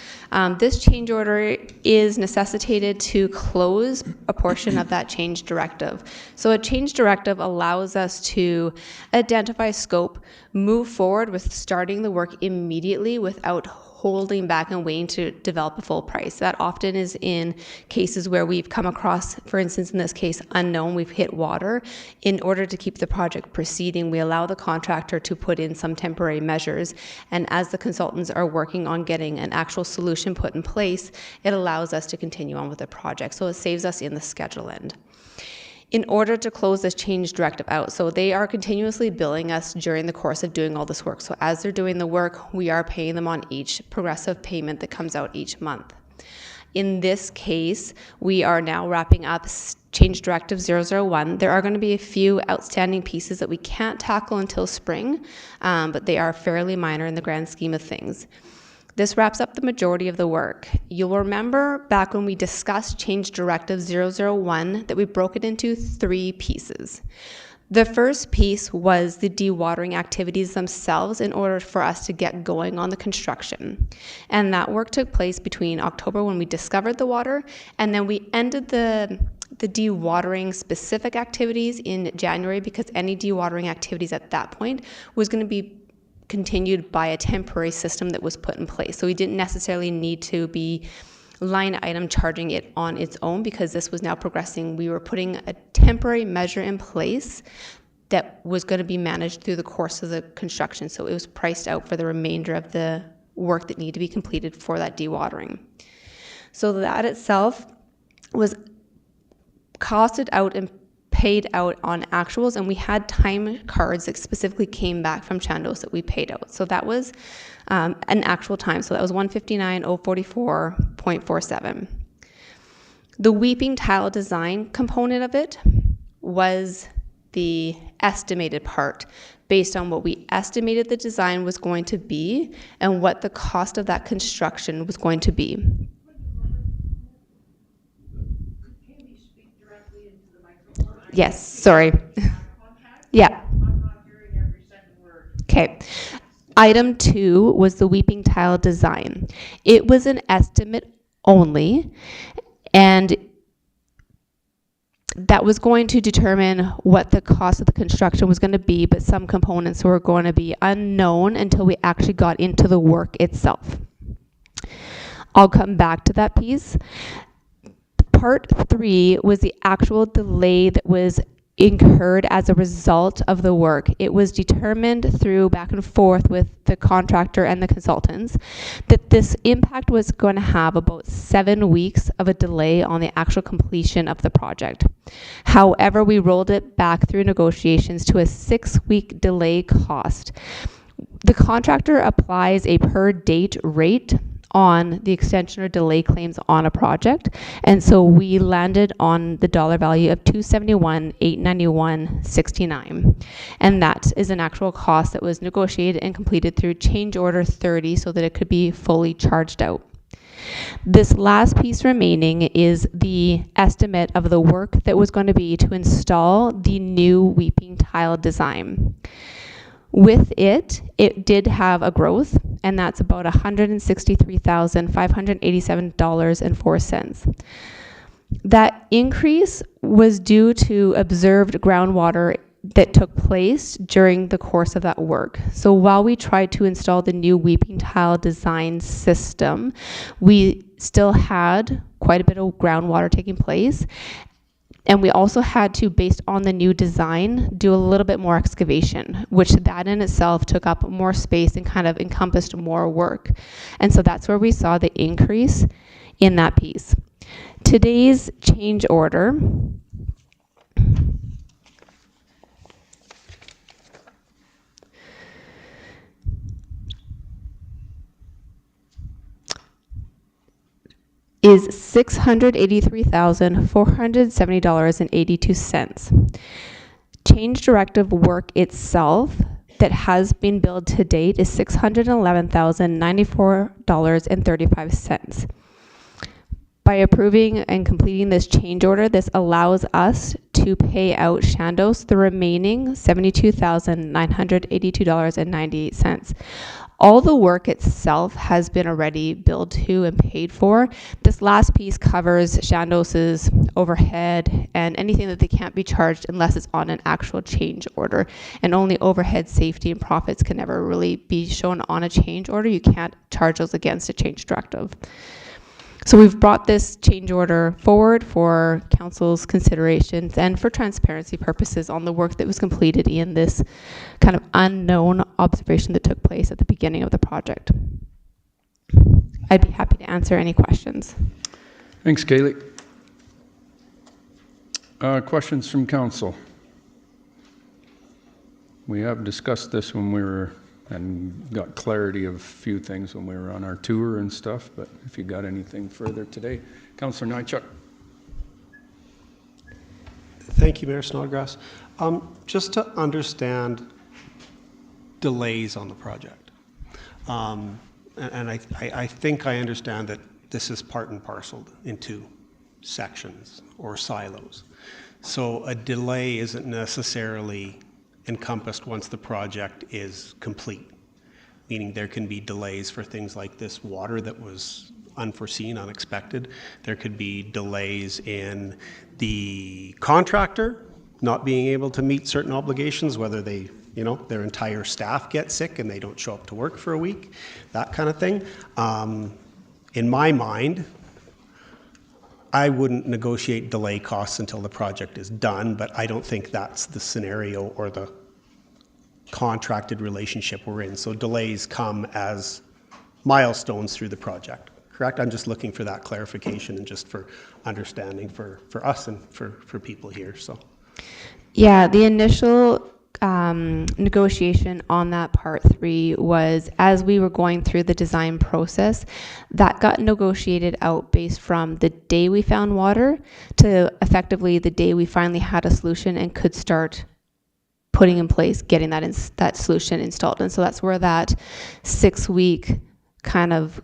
This change order is necessitated to close a portion of that change directive. So a change directive allows us to identify scope, move forward with starting the work immediately without holding back and waiting to develop a full price. That often is in cases where we've come across, for instance, in this case, unknown, we've hit water. In order to keep the project proceeding, we allow the contractor to put in some temporary measures. And as the consultants are working on getting an actual solution put in place, it allows us to continue on with the project. So it saves us in the schedule end. In order to close this change directive out, so they are continuously billing us during the course of doing all this work. So as they're doing the work, we are paying them on each progressive payment that comes out each month. In this case, we are now wrapping up Change Directive 001. There are going to be a few outstanding pieces that we can't tackle until spring, but they are fairly minor in the grand scheme of things. This wraps up the majority of the work. You'll remember back when we discussed Change Directive 001 that we broke it into 3 pieces. The first piece was the dewatering activities themselves in order for us to get going on the construction. And that work took place between October when we discovered the water, and then we ended the dewatering specific activities in January, because any dewatering activities at that point was going to be continued by a temporary system that was put in place. So we didn't necessarily need to be line item charging it on its own, because this was now progressing. We were putting a temporary measure in place that was going to be managed through the course of the construction. So it was priced out for the remainder of the work that needed to be completed for that dewatering. So that itself was costed out and paid out on actuals, and we had time cards that specifically came back from Chandos that we paid out. So that was an actual time. So that was 159,044.47. The weeping tile design component of it was the estimated part based on what we estimated the design was going to be and what the cost of that construction was going to be. Yes, sorry. Yeah. Okay. Item 2 was the weeping tile design. It was an estimate only, and that was going to determine what the cost of the construction was going to be, but some components were going to be unknown until we actually got into the work itself. I'll come back to that piece. Part 3 was the actual delay that was incurred as a result of the work. It was determined through back and forth with the contractor and the consultants that this impact was going to have about 7 weeks of a delay on the actual completion of the project. However, we rolled it back through negotiations to a 6-week delay cost. The contractor applies a per date rate on the extension or delay claims on a project. And so we landed on the dollar value of $271,891.69. And that is an actual cost that was negotiated and completed through change order 30 so that it could be fully charged out. This last piece remaining is the estimate of the work that was going to be to install the new weeping tile design. With it did have a growth, and that's about $163,587.04. That increase was due to observed groundwater that took place during the course of that work. So while we tried to install the new weeping tile design system, we still had quite a bit of groundwater taking place. And we also had to, based on the new design, do a little bit more excavation, which that in itself took up more space and kind of encompassed more work. And so that's where we saw the increase in that piece. Today's change order is $683,470.82. Change directive work itself that has been billed to date is $611,094.35. By approving and completing this change order, this allows us to pay out Shandos the remaining $72,982.98. All the work itself has been already billed to and paid for. This last piece covers Shandos's overhead and anything that they can't be charged unless it's on an actual change order. And only overhead, safety, and profits can never really be shown on a change order. You can't charge those against a change directive. So we've brought this change order forward for council's considerations and for transparency purposes on the work that was completed in this kind of unknown observation that took place at the beginning of the project. I'd be happy to answer any questions. Thanks, Kaylee. Questions from council? We have discussed this when we were and got clarity of a few things when we were on our tour and stuff, but if you got anything further today. Councillor Nychuk. Thank you, Mayor Snodgrass. Just to understand delays on the project. And I think I understand that this is part and parceled into sections or silos. So a delay isn't necessarily encompassed once the project is complete, meaning there can be delays for things like this water that was unforeseen, unexpected. There could be delays in the contractor not being able to meet certain obligations, whether they, their entire staff get sick and they don't show up to work for a week, that kind of thing. In my mind, I wouldn't negotiate delay costs until the project is done, but I don't think that's the scenario or the contracted relationship we're in. So delays come as milestones through the project, correct? I'm just looking for that clarification and just for understanding for us and for people here. So, yeah, the initial negotiation on that part 3 was as we were going through the design process, that got negotiated out based from the day we found water to effectively the day we finally had a solution and could start putting in place, getting that solution installed. And so that's where that 6-week kind of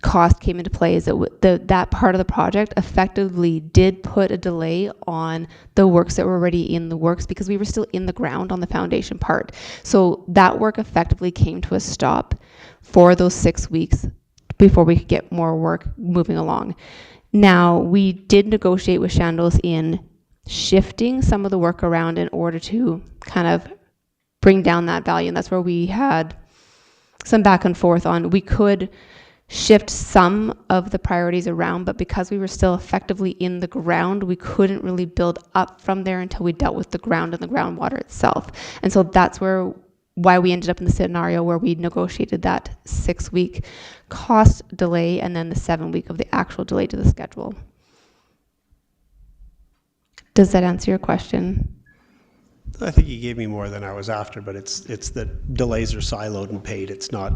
cost came into play, is that that part of the project effectively did put a delay on the works that were already in the works because we were still in the ground on the foundation part. So that work effectively came to a stop for those 6 weeks before we could get more work moving along. Now, we did negotiate with Shandos in shifting some of the work around in order to kind of bring down that value, and that's where we had some back and forth on. We could shift some of the priorities around, but because we were still effectively in the ground, we couldn't really build up from there until we dealt with the ground and the groundwater itself. And so that's why we ended up in the scenario where we negotiated that 6-week cost delay and then the 7-week of the actual delay to the schedule. Does that answer your question? I think you gave me more than I was after, but it's that delays are siloed and paid. It's not,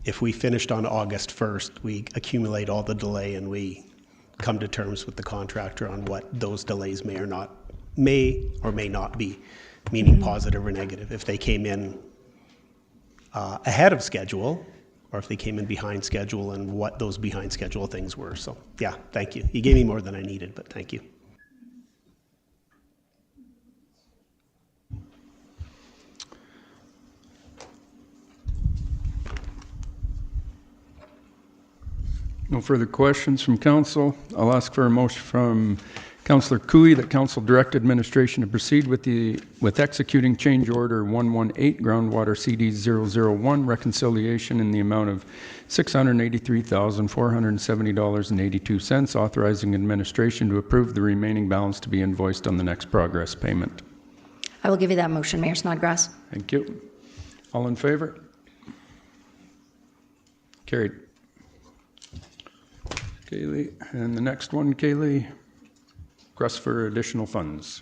if we finished on August 1st, we accumulate all the delay and we come to terms with the contractor on what those delays may or may not be, meaning positive or negative. If they came in ahead of schedule, or if they came in behind schedule, and what those behind schedule things were. So yeah, thank you. You gave me more than I needed, but thank you. No further questions from council. I'll ask for a motion from Councillor Cooey that council direct administration to proceed with executing change order 118 groundwater CD 001 reconciliation in the amount of $683,470.82, authorizing administration to approve the remaining balance to be invoiced on the next progress payment. I will give you that motion, Mayor Snodgrass. Thank you. All in favor? Carried. Kaylee, and the next one, Kaylee, request for additional funds.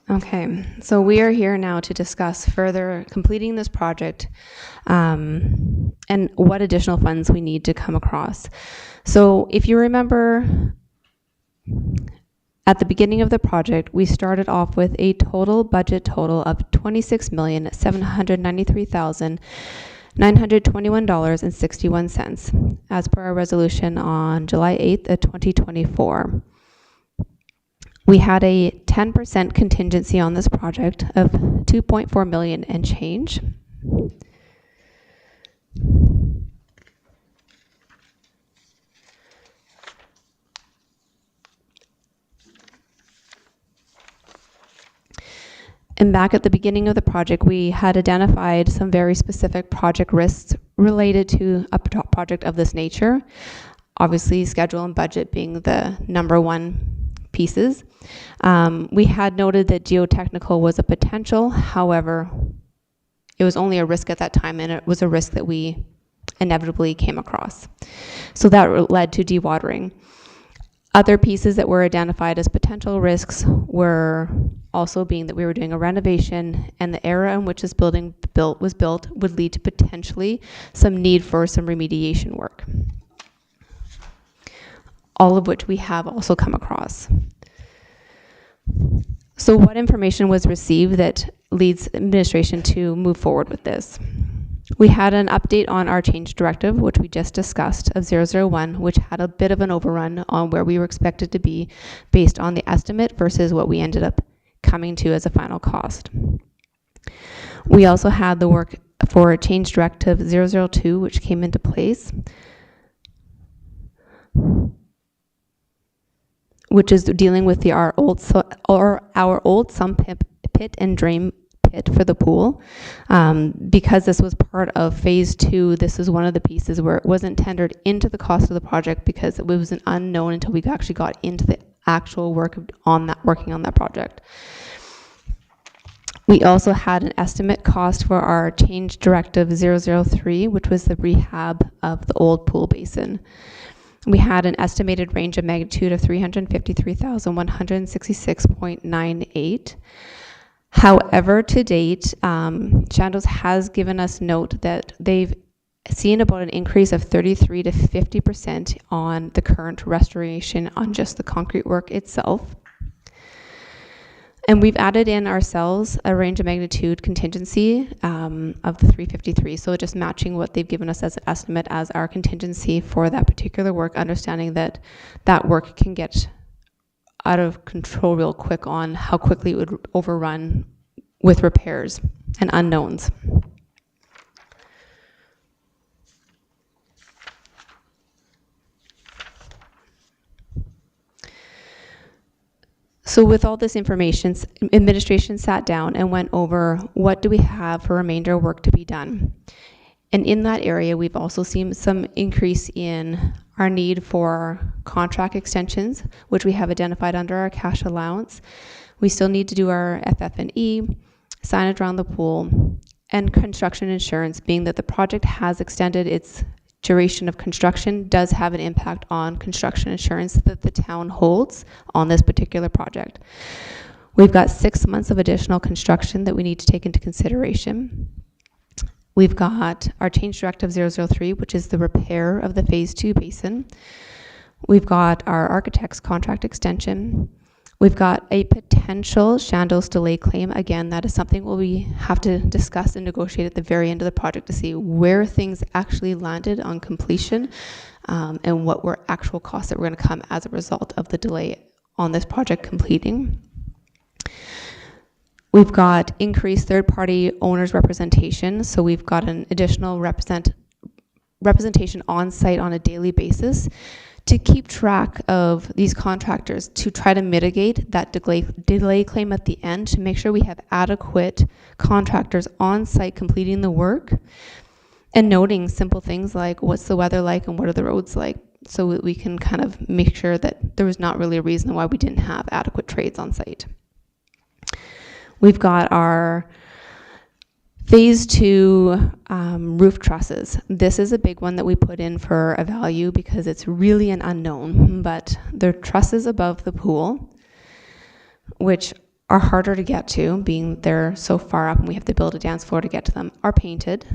Okay, so we are here now to discuss further completing this project and what additional funds we need to come across. So if you remember, at the beginning of the project, we started off with a budget total of $26,793,921.61 as per our resolution on July 8th of 2024. We had a 10% contingency on this project of $2.4 million and change. And back at the beginning of the project, we had identified some very specific project risks related to a project of this nature. Obviously, schedule and budget being the number one pieces. We had noted that geotechnical was a potential. However, it was only a risk at that time, and it was a risk that we inevitably came across. So that led to dewatering. Other pieces that were identified as potential risks were also being that we were doing a renovation, and the era in which this building was built would lead to potentially some need for some remediation work. All of which we have also come across. So what information was received that leads administration to move forward with this? We had an update on our change directive, which we just discussed, of 001, which had a bit of an overrun on where we were expected to be based on the estimate versus what we ended up coming to as a final cost. We also had the work for change directive 002, which came into place, which is dealing with our old sump pit and drain pit for the pool. Because this was part of phase 2, this is one of the pieces where it wasn't tendered into the cost of the project because it was an unknown until we actually got into the actual working on that project. We also had an estimate cost for our change directive 003, which was the rehab of the old pool basin. We had an estimated range of magnitude of 353,166.98. However, to date, Chandos has given us note that they've seen about an increase of 33 to 50% on the current restoration on just the concrete work itself. And we've added in ourselves a range of magnitude contingency of the 353. So just matching what they've given us as an estimate as our contingency for that particular work, understanding that that work can get out of control real quick on how quickly it would overrun with repairs and unknowns. So with all this information, administration sat down and went over what do we have for remainder work to be done. And in that area, we've also seen some increase in our need for contract extensions, which we have identified under our cash allowance. We still need to do our FF&E, signage around the pool, and construction insurance, being that the project has extended its duration of construction, does have an impact on construction insurance that the town holds on this particular project. We've got 6 months of additional construction that we need to take into consideration. We've got our change directive 003, which is the repair of the phase 2 basin. We've got our architect's contract extension. We've got a potential Chandos delay claim. Again, that is something we have to discuss and negotiate at the very end of the project to see where things actually landed on completion, and what were actual costs that were going to come as a result of the delay on this project completing. We've got increased third-party owners representation, so we've got an additional representation on site on a daily basis to keep track of these contractors, to try to mitigate that delay claim at the end, to make sure we have adequate contractors on site completing the work, and noting simple things like what's the weather like and what are the roads like, so that we can kind of make sure that there was not really a reason why we didn't have adequate trades on site. We've got our phase 2 roof trusses. This is a big one that we put in for a value because it's really an unknown, but they're trusses above the pool, which are harder to get to, being they're so far up and we have to build a dance floor to get to them, are painted,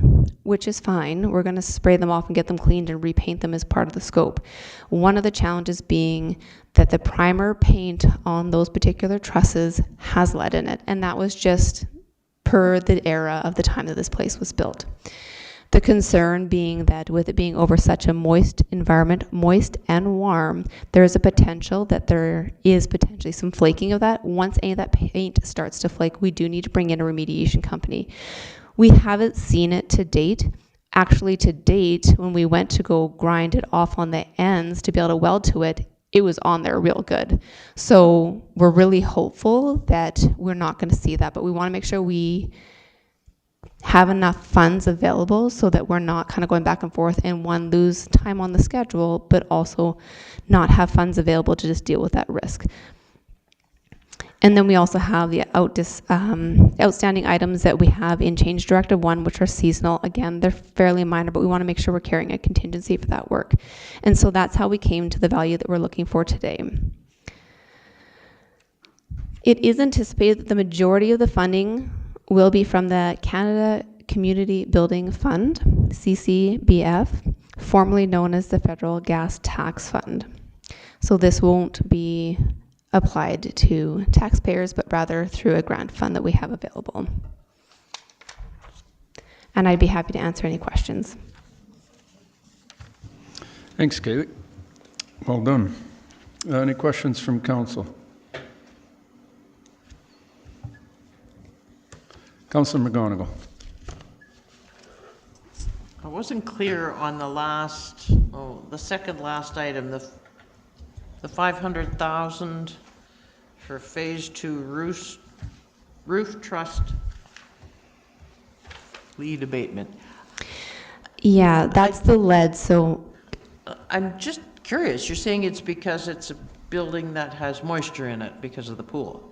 which is fine. We're going to spray them off and get them cleaned and repaint them as part of the scope. One of the challenges being that the primer paint on those particular trusses has lead in it, and that was just per the era of the time that this place was built. The concern being that with it being over such a moist environment, moist and warm, there is a potential that there is potentially some flaking of that. Once any of that paint starts to flake, we do need to bring in a remediation company. We haven't seen it to date. Actually, to date, when we went to go grind it off on the ends to be able to weld to it, it was on there real good. So we're really hopeful that we're not going to see that, but we want to make sure we have enough funds available so that we're not kind of going back and forth and lose time on the schedule, but also not have funds available to just deal with that risk. And then we also have the outstanding items that we have in Change Directive 1, which are seasonal. Again, they're fairly minor, but we want to make sure we're carrying a contingency for that work. And so that's how we came to the value that we're looking for today. It is anticipated that the majority of the funding will be from the Canada Community Building Fund, CCBF, formerly known as the Federal Gas Tax Fund. So this won't be applied to taxpayers, but rather through a grant fund that we have available. And I'd be happy to answer any questions. Thanks, Kaylee. Well done. Any questions from council? Councillor McGonigal. I wasn't clear on the second last item, the 500,000 for phase 2 roof trust lead abatement. Yeah, that's the lead. So I'm just curious. You're saying it's because it's a building that has moisture in it because of the pool.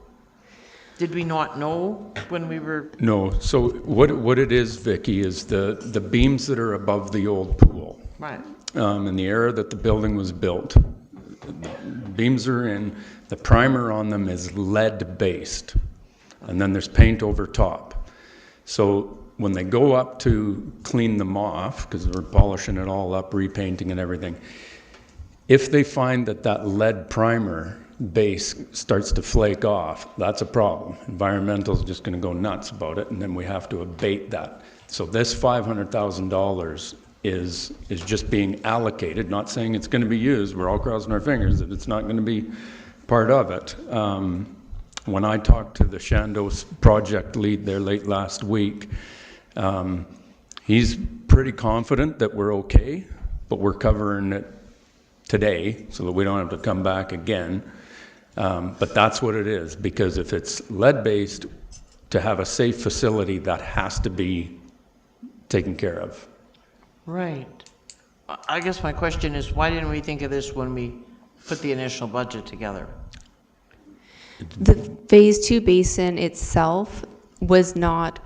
Did we not know when we were? No. So what it is, Vicky, is the beams that are above the old pool. Right. In the era that the building was built, beams are in. The primer on them is lead based, and then there's paint over top. So when they go up to clean them off, because we're polishing it all up, repainting and everything, if they find that lead primer base starts to flake off, that's a problem. Environmental's just going to go nuts about it, and then we have to abate that. So this $500,000 is just being allocated, not saying it's going to be used. We're all crossing our fingers that it's not going to be part of it. When I talked to the Chandos project lead there late last week, he's pretty confident that we're okay, but we're covering it today so that we don't have to come back again. But that's what it is, because if it's lead-based, to have a safe facility, that has to be taken care of. Right. I guess my question is, why didn't we think of this when we put the initial budget together? The phase 2 basin itself was not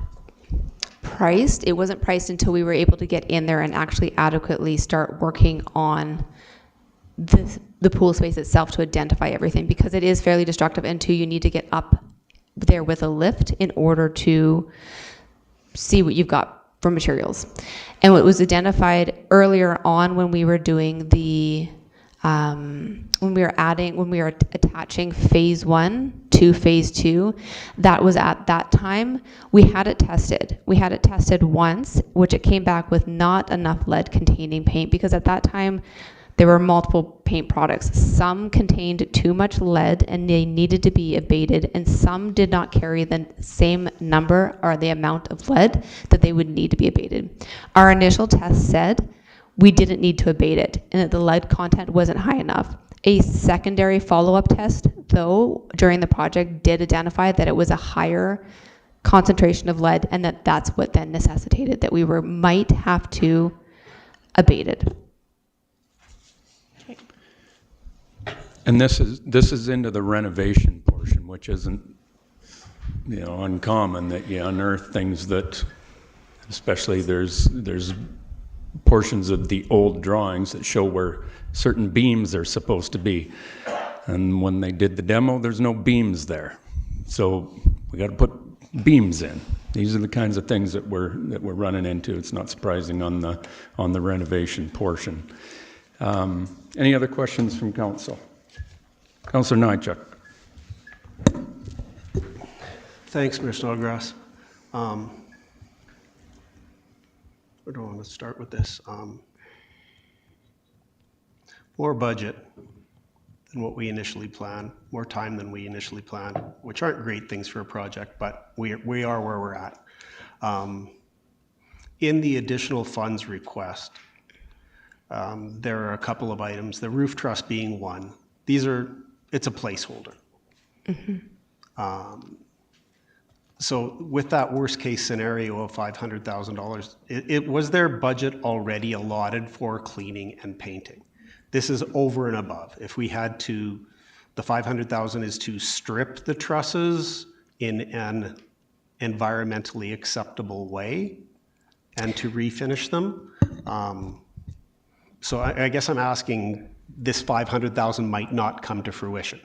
priced. It wasn't priced until we were able to get in there and actually adequately start working on the pool space itself to identify everything, because it is fairly destructive, and two, you need to get up there with a lift in order to see what you've got for materials. And what was identified earlier on when we were doing the when we were attaching phase 1 to phase 2, that was at that time, we had it tested. We had it tested once, which it came back with not enough lead containing paint, because at that time, there were multiple paint products. Some contained too much lead and they needed to be abated, and some did not carry the same number or the amount of lead that they would need to be abated. Our initial test said we didn't need to abate it and that the lead content wasn't high enough. A secondary follow-up test, though, during the project did identify that it was a higher concentration of lead, and that's what then necessitated that we might have to abate it. And this is into the renovation portion, which isn't, uncommon that you unearth things that, especially there's portions of the old drawings that show where certain beams are supposed to be. And when they did the demo, there's no beams there. So we got to put beams in. These are the kinds of things that we're running into. It's not surprising on the renovation portion. Any other questions from council? Councillor Nychuk. Thanks, Mr. Snodgrass. Where do I want to start with this? More budget than what we initially planned, more time than we initially planned, which aren't great things for a project, but we are where we're at. In the additional funds request, there are a couple of items, the roof truss being one. It's a placeholder. Mm-hmm. So with that worst case scenario of $500,000, was their budget already allotted for cleaning and painting? This is over and above. If we had to, the $500,000 is to strip the trusses in an environmentally acceptable way and to refinish them. So I guess I'm asking, this $500,000 might not come to fruition.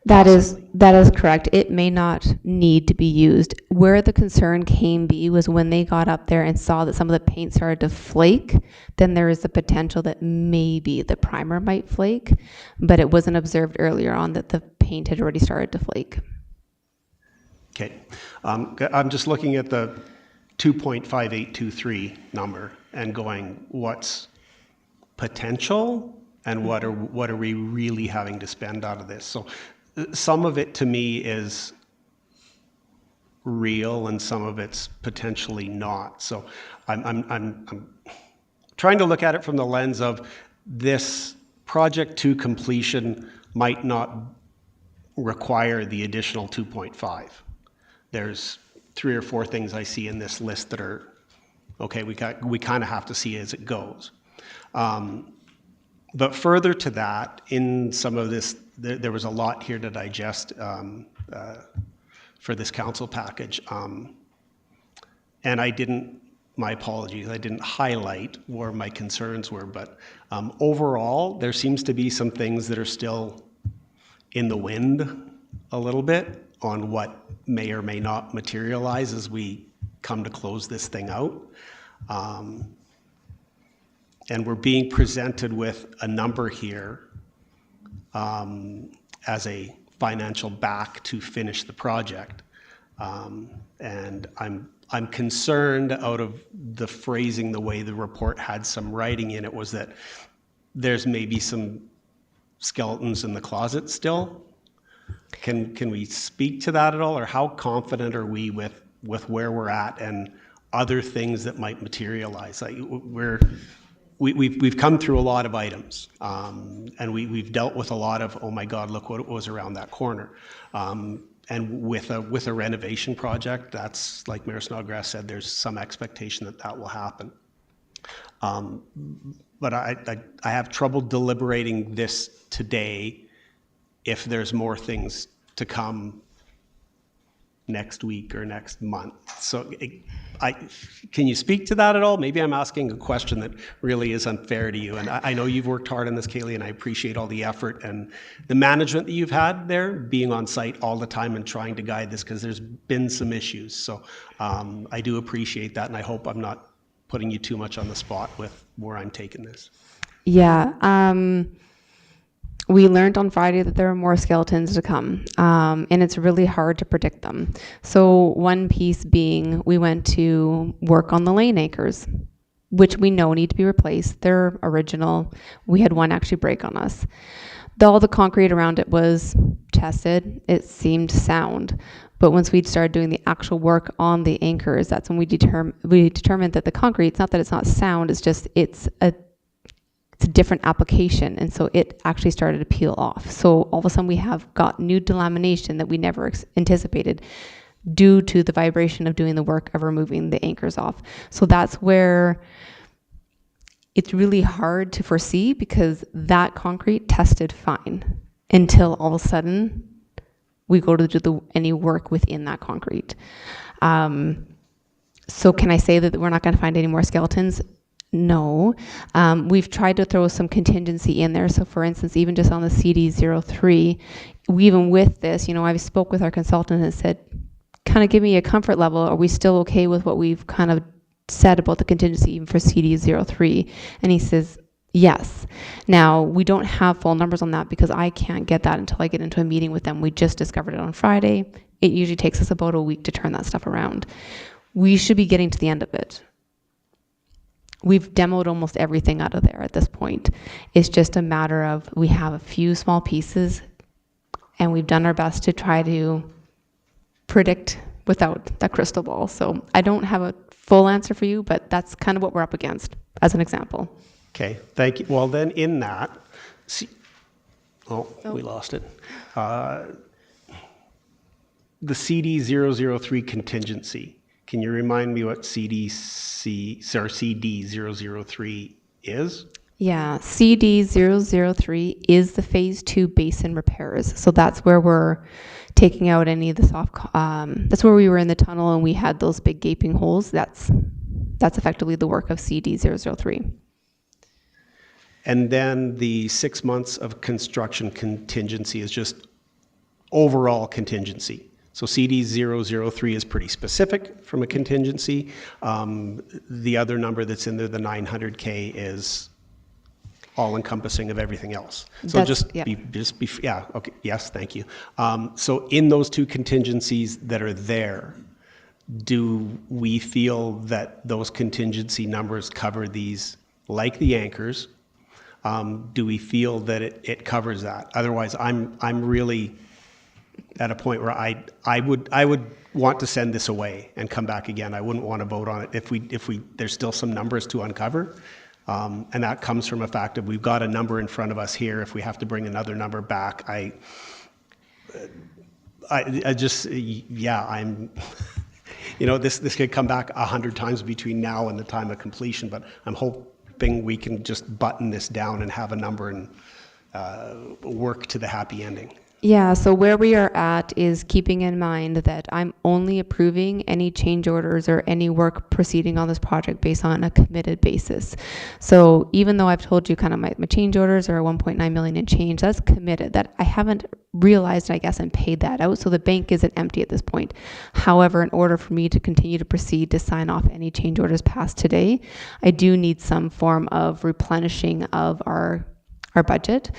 That is correct. It may not need to be used. Where the concern came was when they got up there and saw that some of the paint started to flake, then there is the potential that maybe the primer might flake, but it wasn't observed earlier on that the paint had already started to flake. Okay. I'm just looking at the 2.5823 number and going, what's potential and what are we really having to spend out of this? So some of it to me is real and some of it's potentially not. So I'm trying to look at it from the lens of this project to completion might not require the additional 2.5. There's 3 or 4 things I see in this list that are, okay, we kind of have to see as it goes. But further to that, in some of this, there was a lot here to digest for this council package. And my apologies, I didn't highlight where my concerns were, but overall, there seems to be some things that are still in the wind a little bit on what may or may not materialize as we come to close this thing out. And we're being presented with a number here as a financial back to finish the project. And I'm concerned out of the phrasing, the way the report had some writing in it, was that there's maybe some skeletons in the closet still. Can we speak to that at all, or how confident are we with where we're at and other things that might materialize? Like we've come through a lot of items, and we've dealt with a lot of, oh my God, look what it was around that corner. And with a renovation project, that's like Mayor Snodgrass said, there's some expectation that will happen. But I have trouble deliberating this today if there's more things to come next week or next month. So can you speak to that at all? Maybe I'm asking a question that really is unfair to you. And I know you've worked hard on this, Kaylee, and I appreciate all the effort and the management that you've had there, being on site all the time and trying to guide this, because there's been some issues. So I do appreciate that, and I hope I'm not putting you too much on the spot with where I'm taking this. Yeah. We learned on Friday that there are more skeletons to come, and it's really hard to predict them. So one piece being, we went to work on the lane anchors, which we know need to be replaced. They're original. We had one actually break on us. All the concrete around it was tested. It seemed sound. But once we started doing the actual work on the anchors, that's when we determined that the concrete, it's not that it's not sound, it's just it's a different application, and so it actually started to peel off. So all of a sudden we have got new delamination that we never anticipated due to the vibration of doing the work of removing the anchors off. So that's where it's really hard to foresee, because that concrete tested fine until all of a sudden we go to do any work within that concrete. So can I say that we're not going to find any more skeletons? No. We've tried to throw some contingency in there. So for instance, even just on the CD03, even with this, I spoke with our consultant and said, kind of give me a comfort level. Are we still okay with what we've kind of said about the contingency even for CD03? And he says, yes. Now, we don't have full numbers on that because I can't get that until I get into a meeting with them. We just discovered it on Friday. It usually takes us about a week to turn that stuff around. We should be getting to the end of it. We've demoed almost everything out of there at this point. It's just a matter of we have a few small pieces, and we've done our best to try to predict without that crystal ball. So I don't have a full answer for you, but that's kind of what we're up against as an example. Okay, thank you. Well, then in that, we lost it. The CD003 contingency. Can you remind me what CD003 is? Yeah, CD003 is the phase 2 basin repairs. So that's where we're taking out any of the soft, that's where we were in the tunnel and we had those big gaping holes. That's effectively the work of CD003. And then the 6 months of construction contingency is just overall contingency. So CD003 is pretty specific from a contingency. The other number that's in there, the 900K, is all-encompassing of everything else. So okay, yes, thank you. So in those two contingencies that are there, do we feel that those contingency numbers cover these, like the anchors? Do we feel that it covers that? Otherwise, I'm really at a point where I would want to send this away and come back again. I wouldn't want to vote on it if there's still some numbers to uncover. And that comes from a fact of we've got a number in front of us here. If we have to bring another number back, I'm, this could come back 100 times between now and the time of completion, but I'm hoping we can just button this down and have a number and work to the happy ending. Yeah, so where we are at is keeping in mind that I'm only approving any change orders or any work proceeding on this project based on a committed basis. So even though I've told you kind of my change orders are 1.9 million in change, that's committed. That I haven't realized, I guess, and paid that out. So the bank isn't empty at this point. However, in order for me to continue to proceed to sign off any change orders passed today, I do need some form of replenishing of our budget.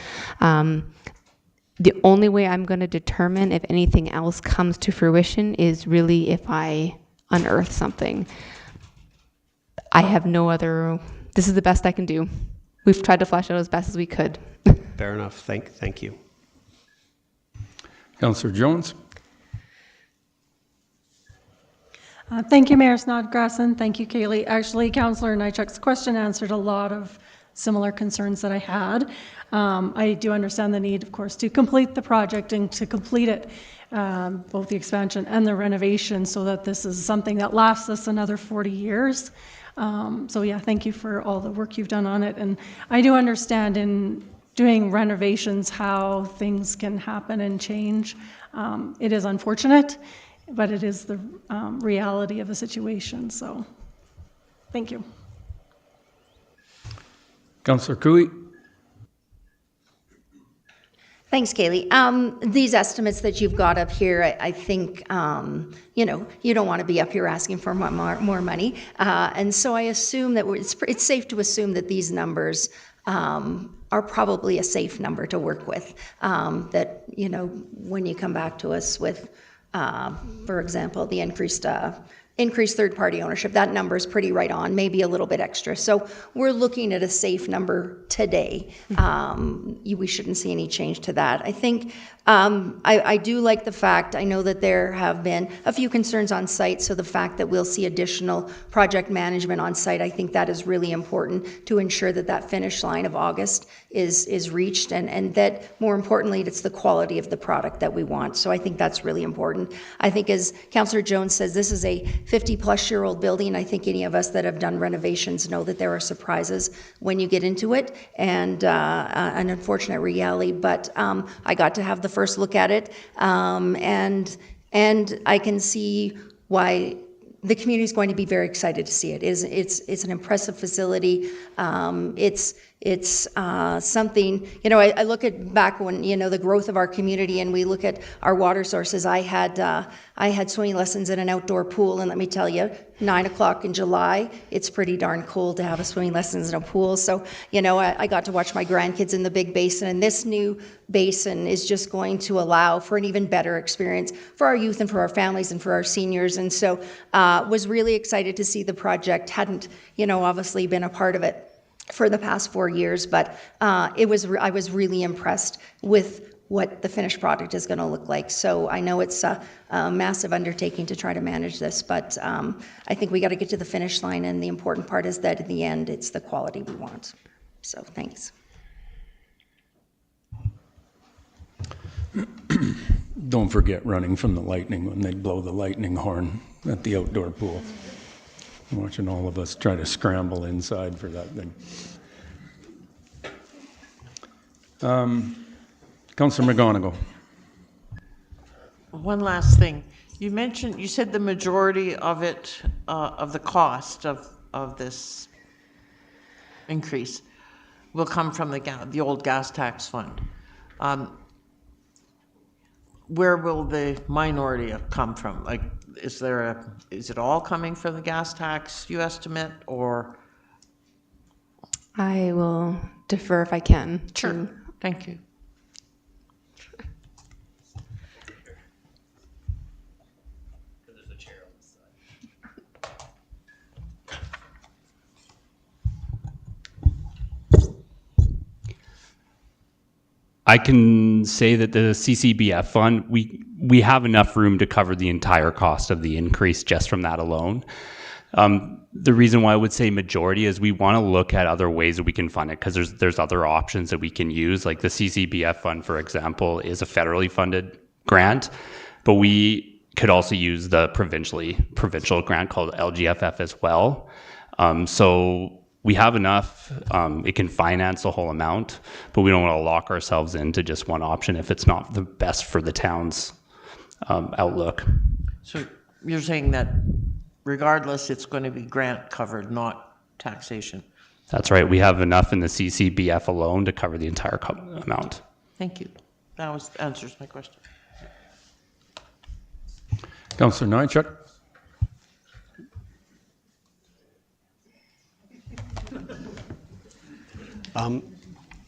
The only way I'm going to determine if anything else comes to fruition is really if I unearth something. I have no other, this is the best I can do. We've tried to flesh out as best as we could. Fair enough. Thank you. Councillor Jones. Thank you, Mayor Snodgrass, and thank you, Kaylee. Actually, Councillor Nychuk's question answered a lot of similar concerns that I had. I do understand the need, of course, to complete the project and to complete it, both the expansion and the renovation, so that this is something that lasts us another 40 years. So yeah, thank you for all the work you've done on it. And I do understand in doing renovations how things can happen and change. It is unfortunate, but it is the reality of the situation. So thank you. Councillor Cooey. Thanks, Kaylee. These estimates that you've got up here, I think, you know, you don't want to be up here asking for more money. And so I assume that it's safe to assume that these numbers are probably a safe number to work with. That, you know, when you come back to us with, for example, the increased third-party ownership, that number is pretty right on, maybe a little bit extra. So we're looking at a safe number today. We shouldn't see any change to that. I think I do like the fact, I know that there have been a few concerns on site, so the fact that we'll see additional project management on site, I think that is really important to ensure that that finish line of August is reached, and that, more importantly, it's the quality of the product that we want. So I think that's really important. I think, as Councillor Jones says, this is a 50-plus-year-old building. I think any of us that have done renovations know that there are surprises when you get into it, and an unfortunate reality, but I got to have the first look at it, and I can see why the community is going to be very excited to see it. It's an impressive facility. It's something, you know, I look at back when, you know, the growth of our community, and we look at our water sources. I had swimming lessons in an outdoor pool, and let me tell you, 9 o'clock in July, it's pretty darn cool to have a swimming lessons in a pool. So, you know, I got to watch my grandkids in the big basin, and this new basin is just going to allow for an even better experience for our youth and for our families and for our seniors. And so was really excited to see the project. Hadn't, you know, obviously been a part of it for the past 4 years, but I was really impressed with what the finished product is going to look like. So I know it's a massive undertaking to try to manage this, but I think we got to get to the finish line, and the important part is that in the end, it's the quality we want. So thanks. Don't forget running from the lightning when they blow the lightning horn at the outdoor pool. I'm watching all of us try to scramble inside for that thing. Councillor McGonigal. One last thing. You said the majority of it, of the cost of this increase will come from the old gas tax fund. Where will the minority come from? Like, is it all coming from the gas tax, you estimate, or? I will defer if I can. Sure. Thank you. I can say that the CCBF fund, we have enough room to cover the entire cost of the increase just from that alone. The reason why I would say majority is we want to look at other ways that we can fund it, because there's other options that we can use. Like the CCBF fund, for example, is a federally funded grant, but we could also use the provincial grant called LGFF as well. So we have enough, it can finance the whole amount, but we don't want to lock ourselves into just one option if it's not the best for the town's outlook. So you're saying that regardless, it's going to be grant covered, not taxation? That's right. We have enough in the CCBF alone to cover the entire amount. Thank you. That answers my question. Councillor Nychuk.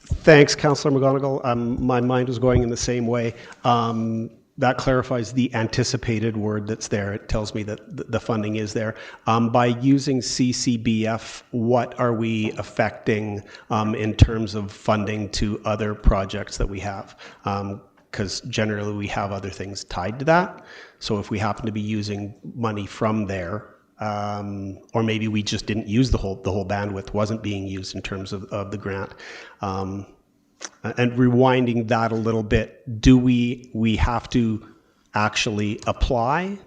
Thanks, Councillor McGonigal. My mind was going in the same way. That clarifies the anticipated word that's there. It tells me that the funding is there. By using CCBF, what are we affecting in terms of funding to other projects that we have? Because generally we have other things tied to that. So if we happen to be using money from there, or maybe we just didn't use the whole bandwidth wasn't being used in terms of the grant. And rewinding that a little bit, do we have to actually apply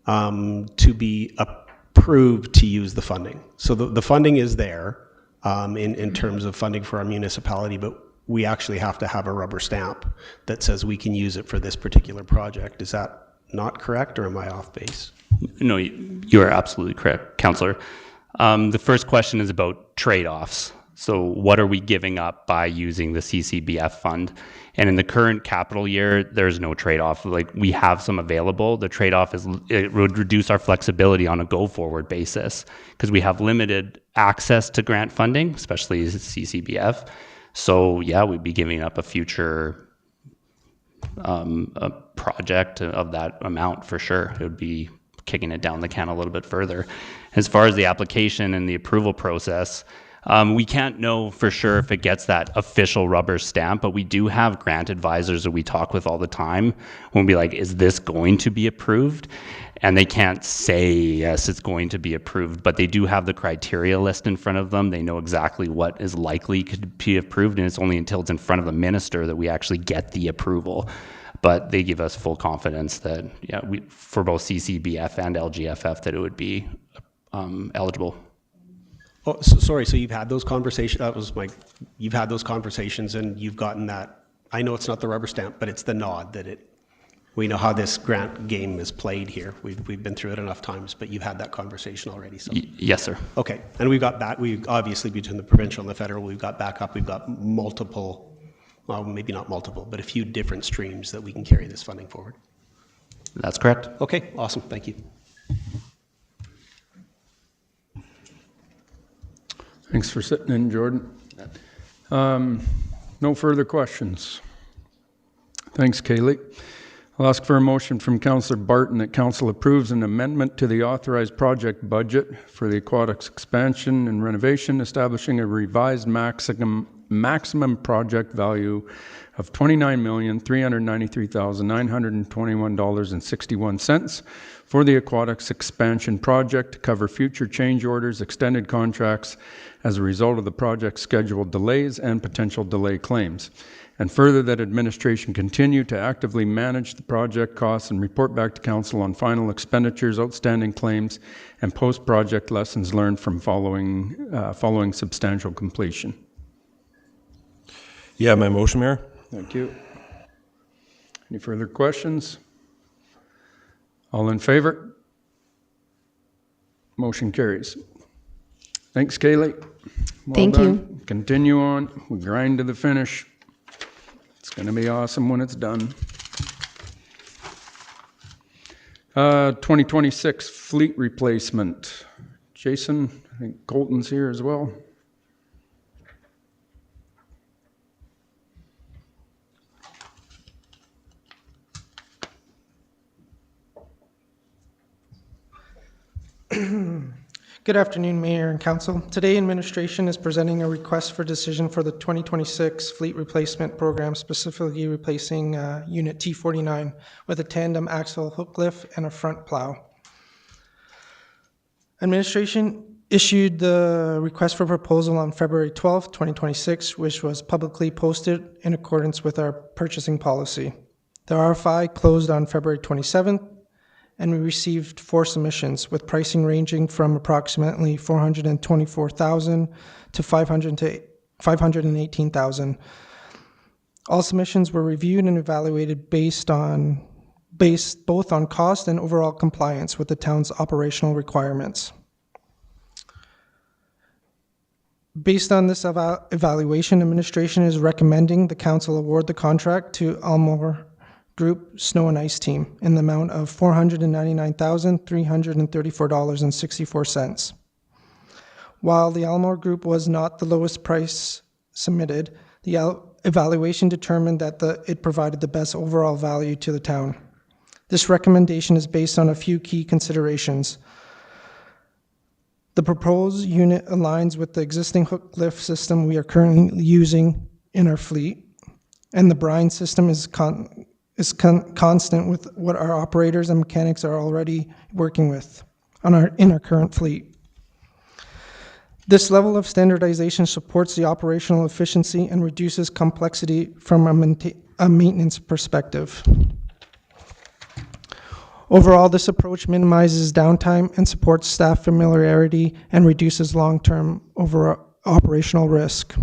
to be approved to use the funding? So the funding is there in terms of funding for our municipality, but we actually have to have a rubber stamp that says we can use it for this particular project. Is that not correct, or am I off base? No, you are absolutely correct, Councillor. The first question is about trade-offs. So what are we giving up by using the CCBF fund? And in the current capital year, there's no trade-off. Like, we have some available. The trade-off is it would reduce our flexibility on a go-forward basis because we have limited access to grant funding, especially CCBF. So yeah, we'd be giving up a future a project of that amount for sure. It would be kicking it down the can a little bit further. As far as the application and the approval process, we can't know for sure if it gets that official rubber stamp, but we do have grant advisors that we talk with all the time. We'll be like, is this going to be approved? And they can't say, yes, it's going to be approved, but they do have the criteria list in front of them. They know exactly what is likely to be approved, and it's only until it's in front of the minister that we actually get the approval. But they give us full confidence that, yeah, for both CCBF and LGFF, that it would be eligible. Oh, sorry. So you've had those conversations. You've had those conversations, and you've gotten that. I know it's not the rubber stamp, but it's the nod that we know how this grant game is played here. We've been through it enough times, but you've had that conversation already. So yes, sir. Okay, and we've got back. We obviously, between the provincial and the federal, we've got backup. We've got multiple. Well, maybe not multiple, but a few different streams that we can carry this funding forward. That's correct. Okay, awesome. Thank you. Thanks for sitting in, Jordan. No further questions. Thanks, Kaylee. I'll ask for a motion from Councillor Barton that Council approves an amendment to the authorized project budget for the aquatics expansion and renovation, establishing a revised maximum project value of $29,393,921.61 for the aquatics expansion project to cover future change orders, extended contracts as a result of the project's scheduled delays and potential delay claims. And further, that administration continue to actively manage the project costs and report back to Council on final expenditures, outstanding claims, and post-project lessons learned from following substantial completion. Yeah, my motion, Mayor. Thank you. Any further questions? All in favor? Motion carries. Thanks, Kaylee. Thank you. Continue on. We grind to the finish. It's going to be awesome when it's done. 2026 fleet replacement. Jason, I think Colton's here as well. Good afternoon, Mayor and Council. Today, administration is presenting a request for decision for the 2026 fleet replacement program, specifically replacing Unit T49 with a tandem axle hook lift and a front plow. Administration issued the request for proposal on February 12th, 2026, which was publicly posted in accordance with our purchasing policy. The RFI closed on February 27th, and we received 4 submissions with pricing ranging from approximately $424,000 to $518,000. All submissions were reviewed and evaluated based both on cost and overall compliance with the town's operational requirements. Based on this evaluation, administration is recommending the council award the contract to Almore Group Snow and Ice Team in the amount of $499,334.64. While the Almore Group was not the lowest price submitted, the evaluation determined that it provided the best overall value to the town. This recommendation is based on a few key considerations. The proposed unit aligns with the existing hook lift system we are currently using in our fleet, and the brine system is constant with what our operators and mechanics are already working with. in our current fleet. This level of standardization supports the operational efficiency and reduces complexity from a maintenance perspective. Overall, this approach minimizes downtime and supports staff familiarity and reduces long-term operational risk.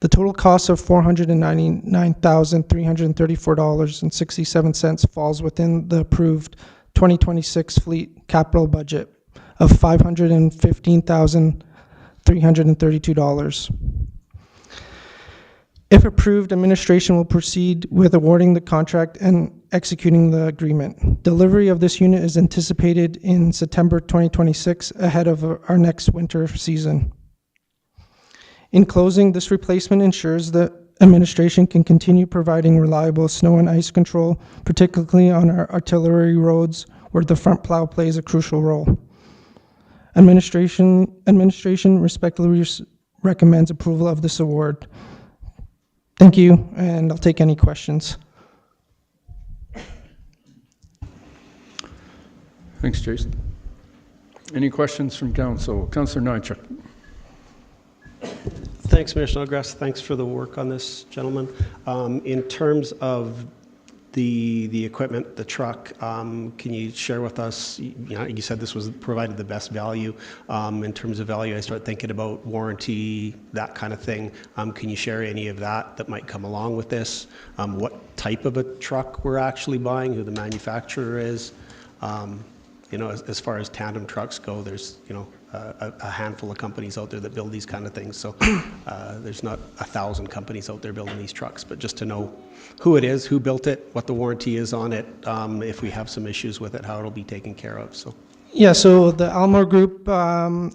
The total cost of $499,334.67 falls within the approved 2026 fleet capital budget of $515,332. If approved, administration will proceed with awarding the contract and executing the agreement. Delivery of this unit is anticipated in September 2026, ahead of our next winter season. In closing, this replacement ensures that administration can continue providing reliable snow and ice control, particularly on our artillery roads where the front plow plays a crucial role. Administration respectfully recommends approval of this award. Thank you, and I'll take any questions. Thanks, Jason. Any questions from council? Councillor Nychuk. Thanks, Mayor Snodgrass. Thanks for the work on this, gentlemen. In terms of the equipment, the truck, can you share with us, you said this was provided the best value. In terms of value, I start thinking about warranty, that kind of thing. Can you share any of that might come along with this? What type of a truck we're actually buying, who the manufacturer is? As far as tandem trucks go, there's, a handful of companies out there that build these kind of things. So there's not 1,000 companies out there building these trucks, but just to know who it is, who built it, what the warranty is on it, if we have some issues with it, how it'll be taken care of. So yeah, so the Almore Group,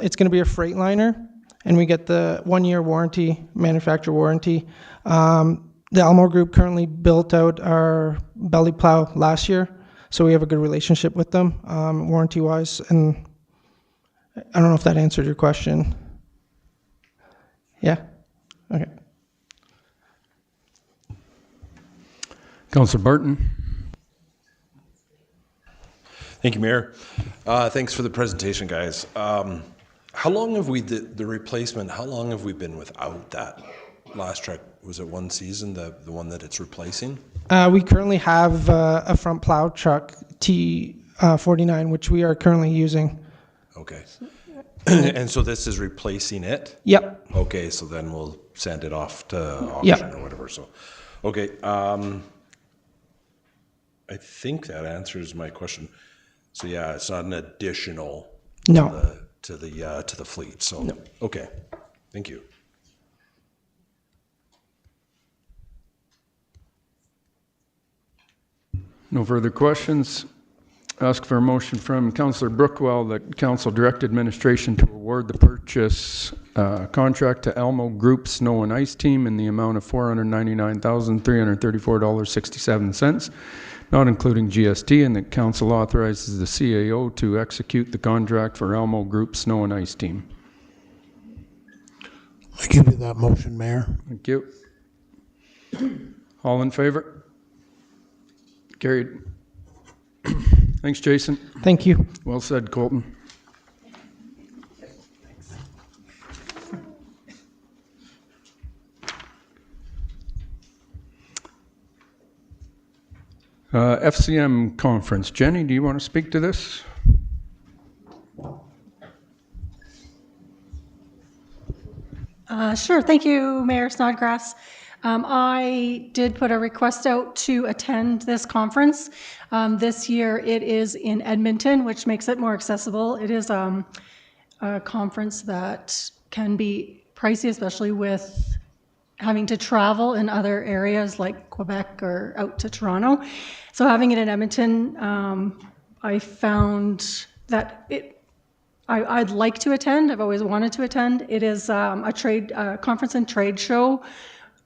it's going to be a Freightliner, and we get the 1-year warranty, manufacturer warranty. The Almore Group currently built out our belly plow last year, so we have a good relationship with them, warranty-wise, and I don't know if that answered your question. Yeah? Okay. Councillor Barton. Thank you, Mayor. Thanks for the presentation, guys. How long have the replacement, how long have we been without that last truck? Was it one season, the one that it's replacing? We currently have a front plow truck, T49, which we are currently using. Okay. And so this is replacing it? Yep. Okay, so then we'll send it off to auction or whatever. So, okay. I think that answers my question. So yeah, it's not an additional to the fleet. So no. Okay. Thank you. No further questions. Ask for a motion from Councillor Brookwell that council direct administration to award the purchase contract to Elmo Group Snow and Ice Team in the amount of $499,334.67, not including GST, and that council authorizes the CAO to execute the contract for Elmo Group Snow and Ice Team. I give you that motion, Mayor. Thank you. All in favor? Carried. Thanks, Jason. Thank you. Well said, Colton. FCM conference. Jenny, do you want to speak to this? Sure. Thank you, Mayor Snodgrass. I did put a request out to attend this conference. This year it is in Edmonton, which makes it more accessible. It is a conference that can be pricey, especially with having to travel in other areas like Quebec or out to Toronto. So having it in Edmonton, I found that I'd like to attend. I've always wanted to attend. It is a conference and trade show.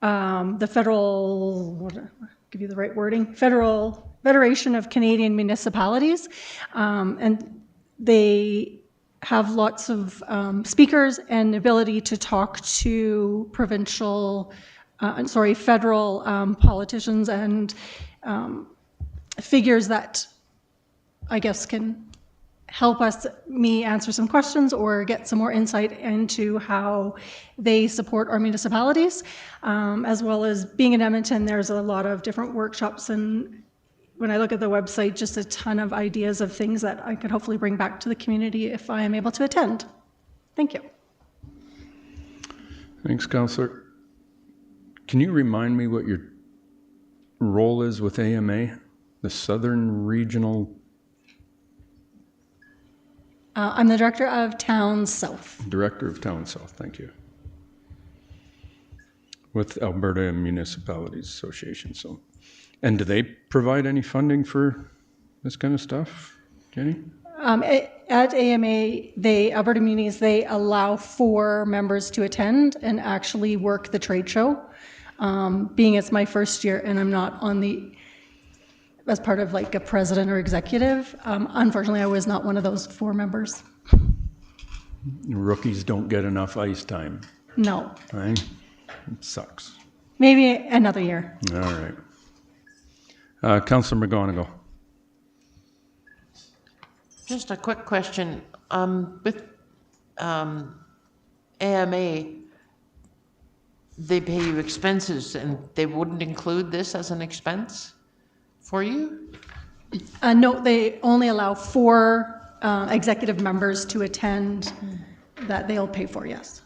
The Federal Federation of Canadian Municipalities, and they have lots of speakers and ability to talk to federal politicians and figures that I guess can help me answer some questions or get some more insight into how they support our municipalities, as well as being in Edmonton. There's a lot of different workshops, and when I look at the website, just a ton of ideas of things that I could hopefully bring back to the community if I am able to attend. Thank you. Thanks, Councillor. Can you remind me what your role is with AMA, the Southern Regional? I'm the Director of Town South. Director of Town South, thank you. With Alberta Municipalities Association. So, and do they provide any funding for this kind of stuff, Jenny? At AMA, Alberta Munis, they allow 4 members to attend and actually work the trade show. Being it's my first year and I'm not as part of like a president or executive, unfortunately I was not one of those 4 members. Rookies don't get enough ice time. No. Right? It sucks. Maybe another year. All right. Councillor McGonigal. Just a quick question. With AMA, they pay you expenses and they wouldn't include this as an expense for you? No, they only allow 4 executive members to attend that they'll pay for, yes.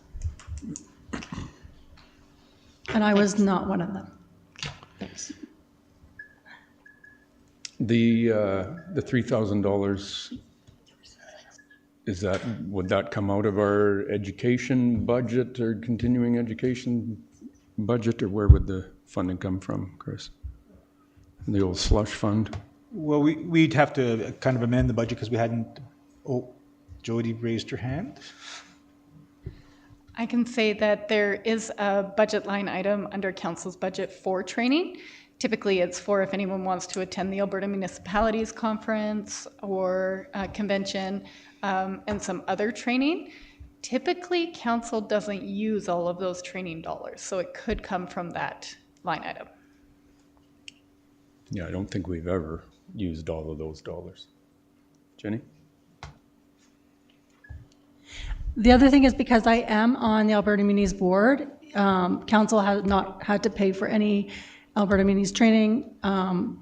And I was not one of them. Thanks. The $3,000, would that come out of our education budget or continuing education budget, or where would the funding come from, Chris? The old slush fund? Well, we'd have to kind of amend the budget because we hadn't. Oh, Jody raised her hand. I can say that there is a budget line item under council's budget for training. Typically, it's for if anyone wants to attend the Alberta Municipalities Conference or convention and some other training. Typically, council doesn't use all of those training dollars, so it could come from that line item. Yeah, I don't think we've ever used all of those dollars. Jenny? The other thing is because I am on the Alberta Munis board, council has not had to pay for any Alberta Munis training. The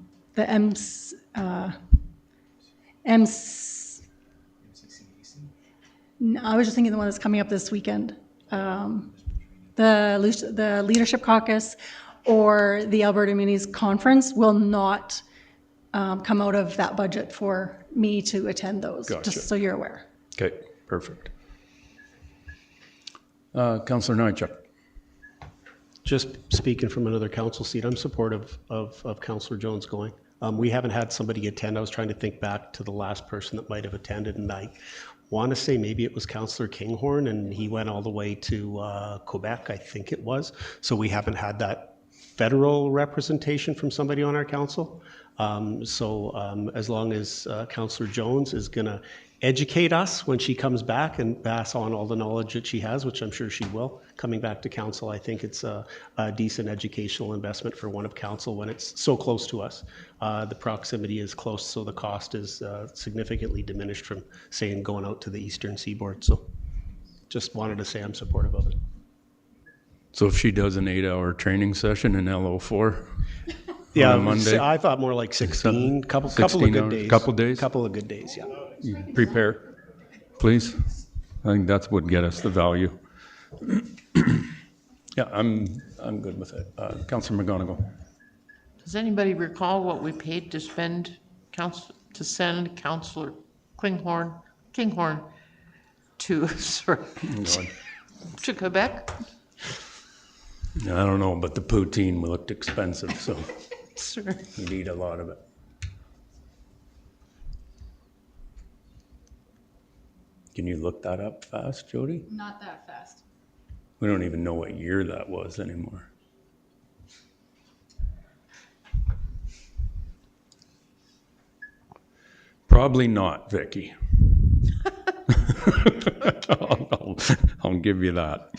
I was just thinking the one that's coming up this weekend. The Leadership Caucus or the Alberta Munis Conference will not come out of that budget for me to attend those, Gotcha. just so you're aware. Okay, perfect. Councillor Nychuk. Just speaking from another council seat, I'm supportive of Councillor Jones going. We haven't had somebody attend. I was trying to think back to the last person that might have attended, and I want to say maybe it was Councillor Kinghorn, and he went all the way to Quebec, I think it was. So we haven't had that federal representation from somebody on our council. As long as Councillor Jones is going to educate us when she comes back and pass on all the knowledge that she has, which I'm sure she will, coming back to council, I think it's a decent educational investment for one of council when it's so close to us. The proximity is close, so the cost is significantly diminished from, saying, going out to the eastern seaboard. So just wanted to say I'm supportive of it. So if she does an 8-hour training session in LO4 yeah, on a Monday? I thought more like 16, couple of good hours, days. Couple days? Couple of good days, yeah. You prepare, please. I think that's what get us the value. Yeah, I'm good with it. Councillor McGonigal. Does anybody recall what we paid to send Councillor Kinghorn to to Quebec? I don't know, but the poutine looked expensive, so Sure. you'd eat a lot of it. Can you look that up fast, Jody? Not that fast. We don't even know what year that was anymore. Probably not, Vicky. I'll give you that.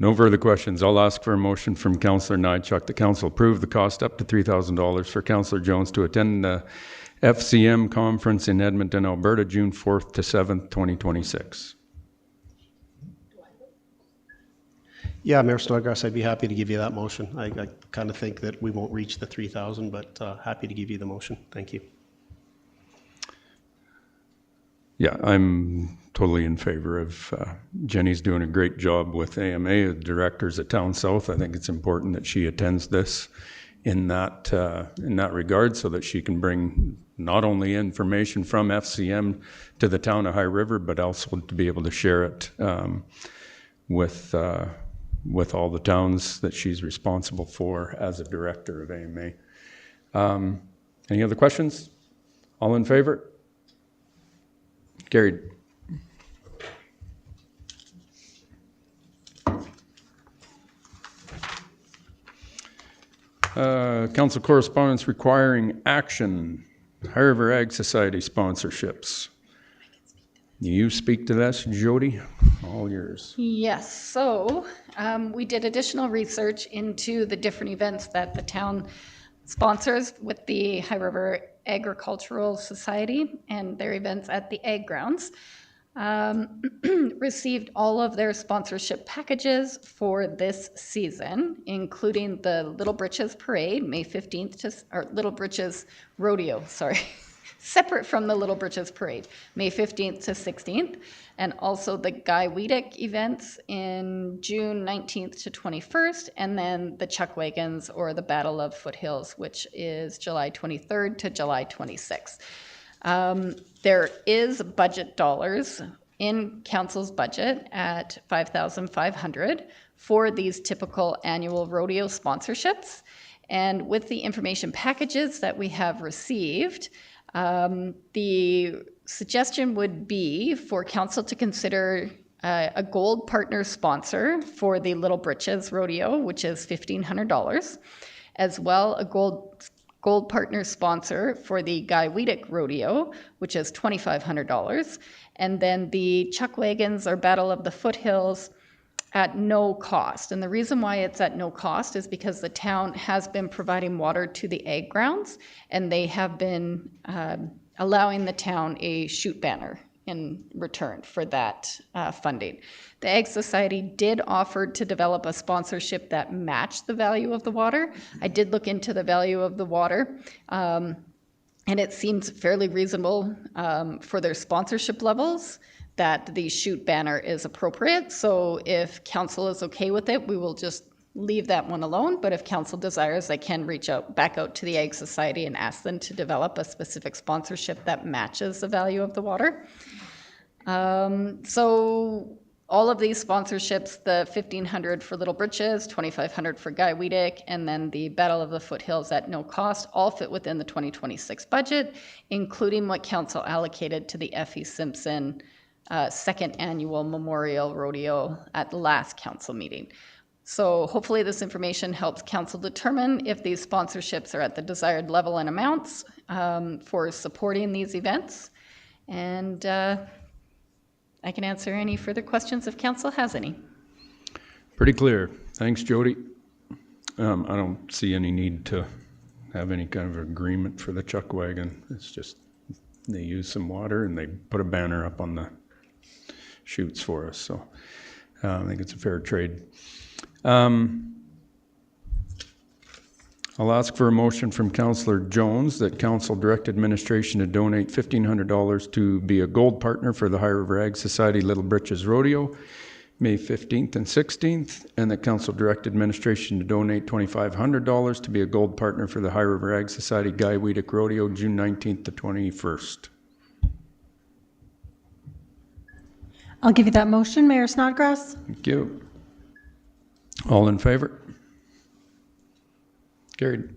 No further questions. I'll ask for a motion from Councillor Nychuk. The council approve the cost up to $3,000 for Councillor Jones to attend the FCM conference in Edmonton, Alberta, June 4th to 7th, 2026. Yeah, Mayor Snodgrass, I'd be happy to give you that motion. I kind of think that we won't reach the 3,000, but happy to give you the motion. Thank you. Yeah, I'm totally in favor of Jenny's doing a great job with AMA, the directors at Town South. I think it's important that she attends this in that regard, so that she can bring not only information from FCM to the town of High River, but also to be able to share it with all the towns that she's responsible for as a director of AMA. Any other questions? All in favor? Carried. Council correspondence requiring action. High River Ag Society sponsorships. You speak to this, Jody? All yours. Yes, so we did additional research into the different events that the town sponsors with the High River Agricultural Society and their events at the Ag Grounds. Received all of their sponsorship packages for this season, including the Little Britches Parade, May 15th or Little Britches Rodeo, sorry. Separate from the Little Britches Parade, May 15th to 16th, and also the Guy Wiedek events in June 19th to 21st, and then the Chuck Wagons or the Battle of Foothills, which is July 23rd to July 26th. There is budget dollars in council's budget at $5,500 for these typical annual rodeo sponsorships, and with the information packages that we have received, the suggestion would be for council to consider a gold partner sponsor for the Little Britches Rodeo, which is $1,500, as well a gold partner sponsor for the Guy Wiedek Rodeo, which is $2,500, and then the Chuck Wagons or Battle of the Foothills at no cost. And the reason why it's at no cost is because the town has been providing water to the Ag Grounds, and they have been allowing the town a shoot banner in return for that funding. The Ag Society did offer to develop a sponsorship that matched the value of the water. I did look into the value of the water, and it seems fairly reasonable for their sponsorship levels that the shoot banner is appropriate. So if council is okay with it, we will just leave that one alone. But if council desires, I can reach back out to the Ag Society and ask them to develop a specific sponsorship that matches the value of the water. So all of these sponsorships, the $1,500 for Little Britches, $2,500 for Guy Wiedek, and then the Battle of the Foothills at no cost, all fit within the 2026 budget, including what council allocated to the F.E. Simpson second annual Memorial Rodeo at the last council meeting. So hopefully this information helps council determine if these sponsorships are at the desired level and amounts for supporting these events. And I can answer any further questions if council has any. Pretty clear. Thanks, Jody. I don't see any need to have any kind of agreement for the Chuck Wagon. It's just they use some water and they put a banner up on the chutes for us. So I think it's a fair trade. I'll ask for a motion from Councillor Jones that council direct administration to donate $1,500 to be a gold partner for the High River Ag Society Little Britches Rodeo, May 15th and 16th, and that council direct administration to donate $2,500 to be a gold partner for the High River Ag Society Guy Wiedek Rodeo, June 19th to 21st. I'll give you that motion, Mayor Snodgrass. Thank you. All in favor? Carried.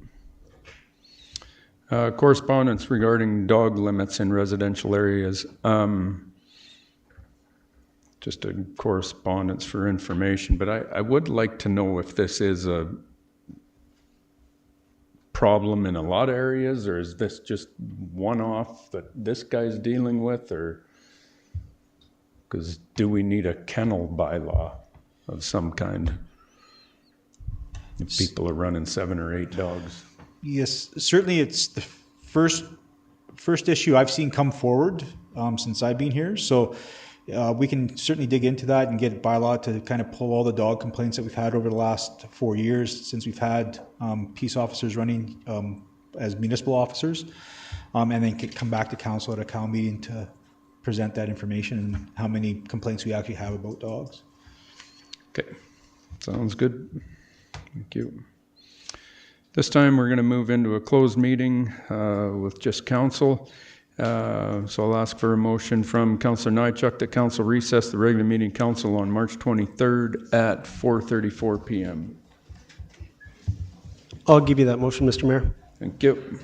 Correspondence regarding dog limits in residential areas. Just a correspondence for information, but I would like to know if this is a problem in a lot of areas, or is this just one-off that this guy's dealing with, or because do we need a kennel bylaw? of some kind. If people are running 7 or 8 dogs. Yes, certainly it's the first issue I've seen come forward since I've been here. So we can certainly dig into that and get bylaw to kind of pull all the dog complaints that we've had over the last 4 years since we've had peace officers running as municipal officers, and then come back to council at a council meeting to present that information and how many complaints we actually have about dogs. Okay, sounds good. Thank you. This time we're going to move into a closed meeting with just council. So I'll ask for a motion from Councillor Nychuk that council recess the regular meeting council on March 23rd at 4:34 p.m. I'll give you that motion, Mr. Mayor. Thank you.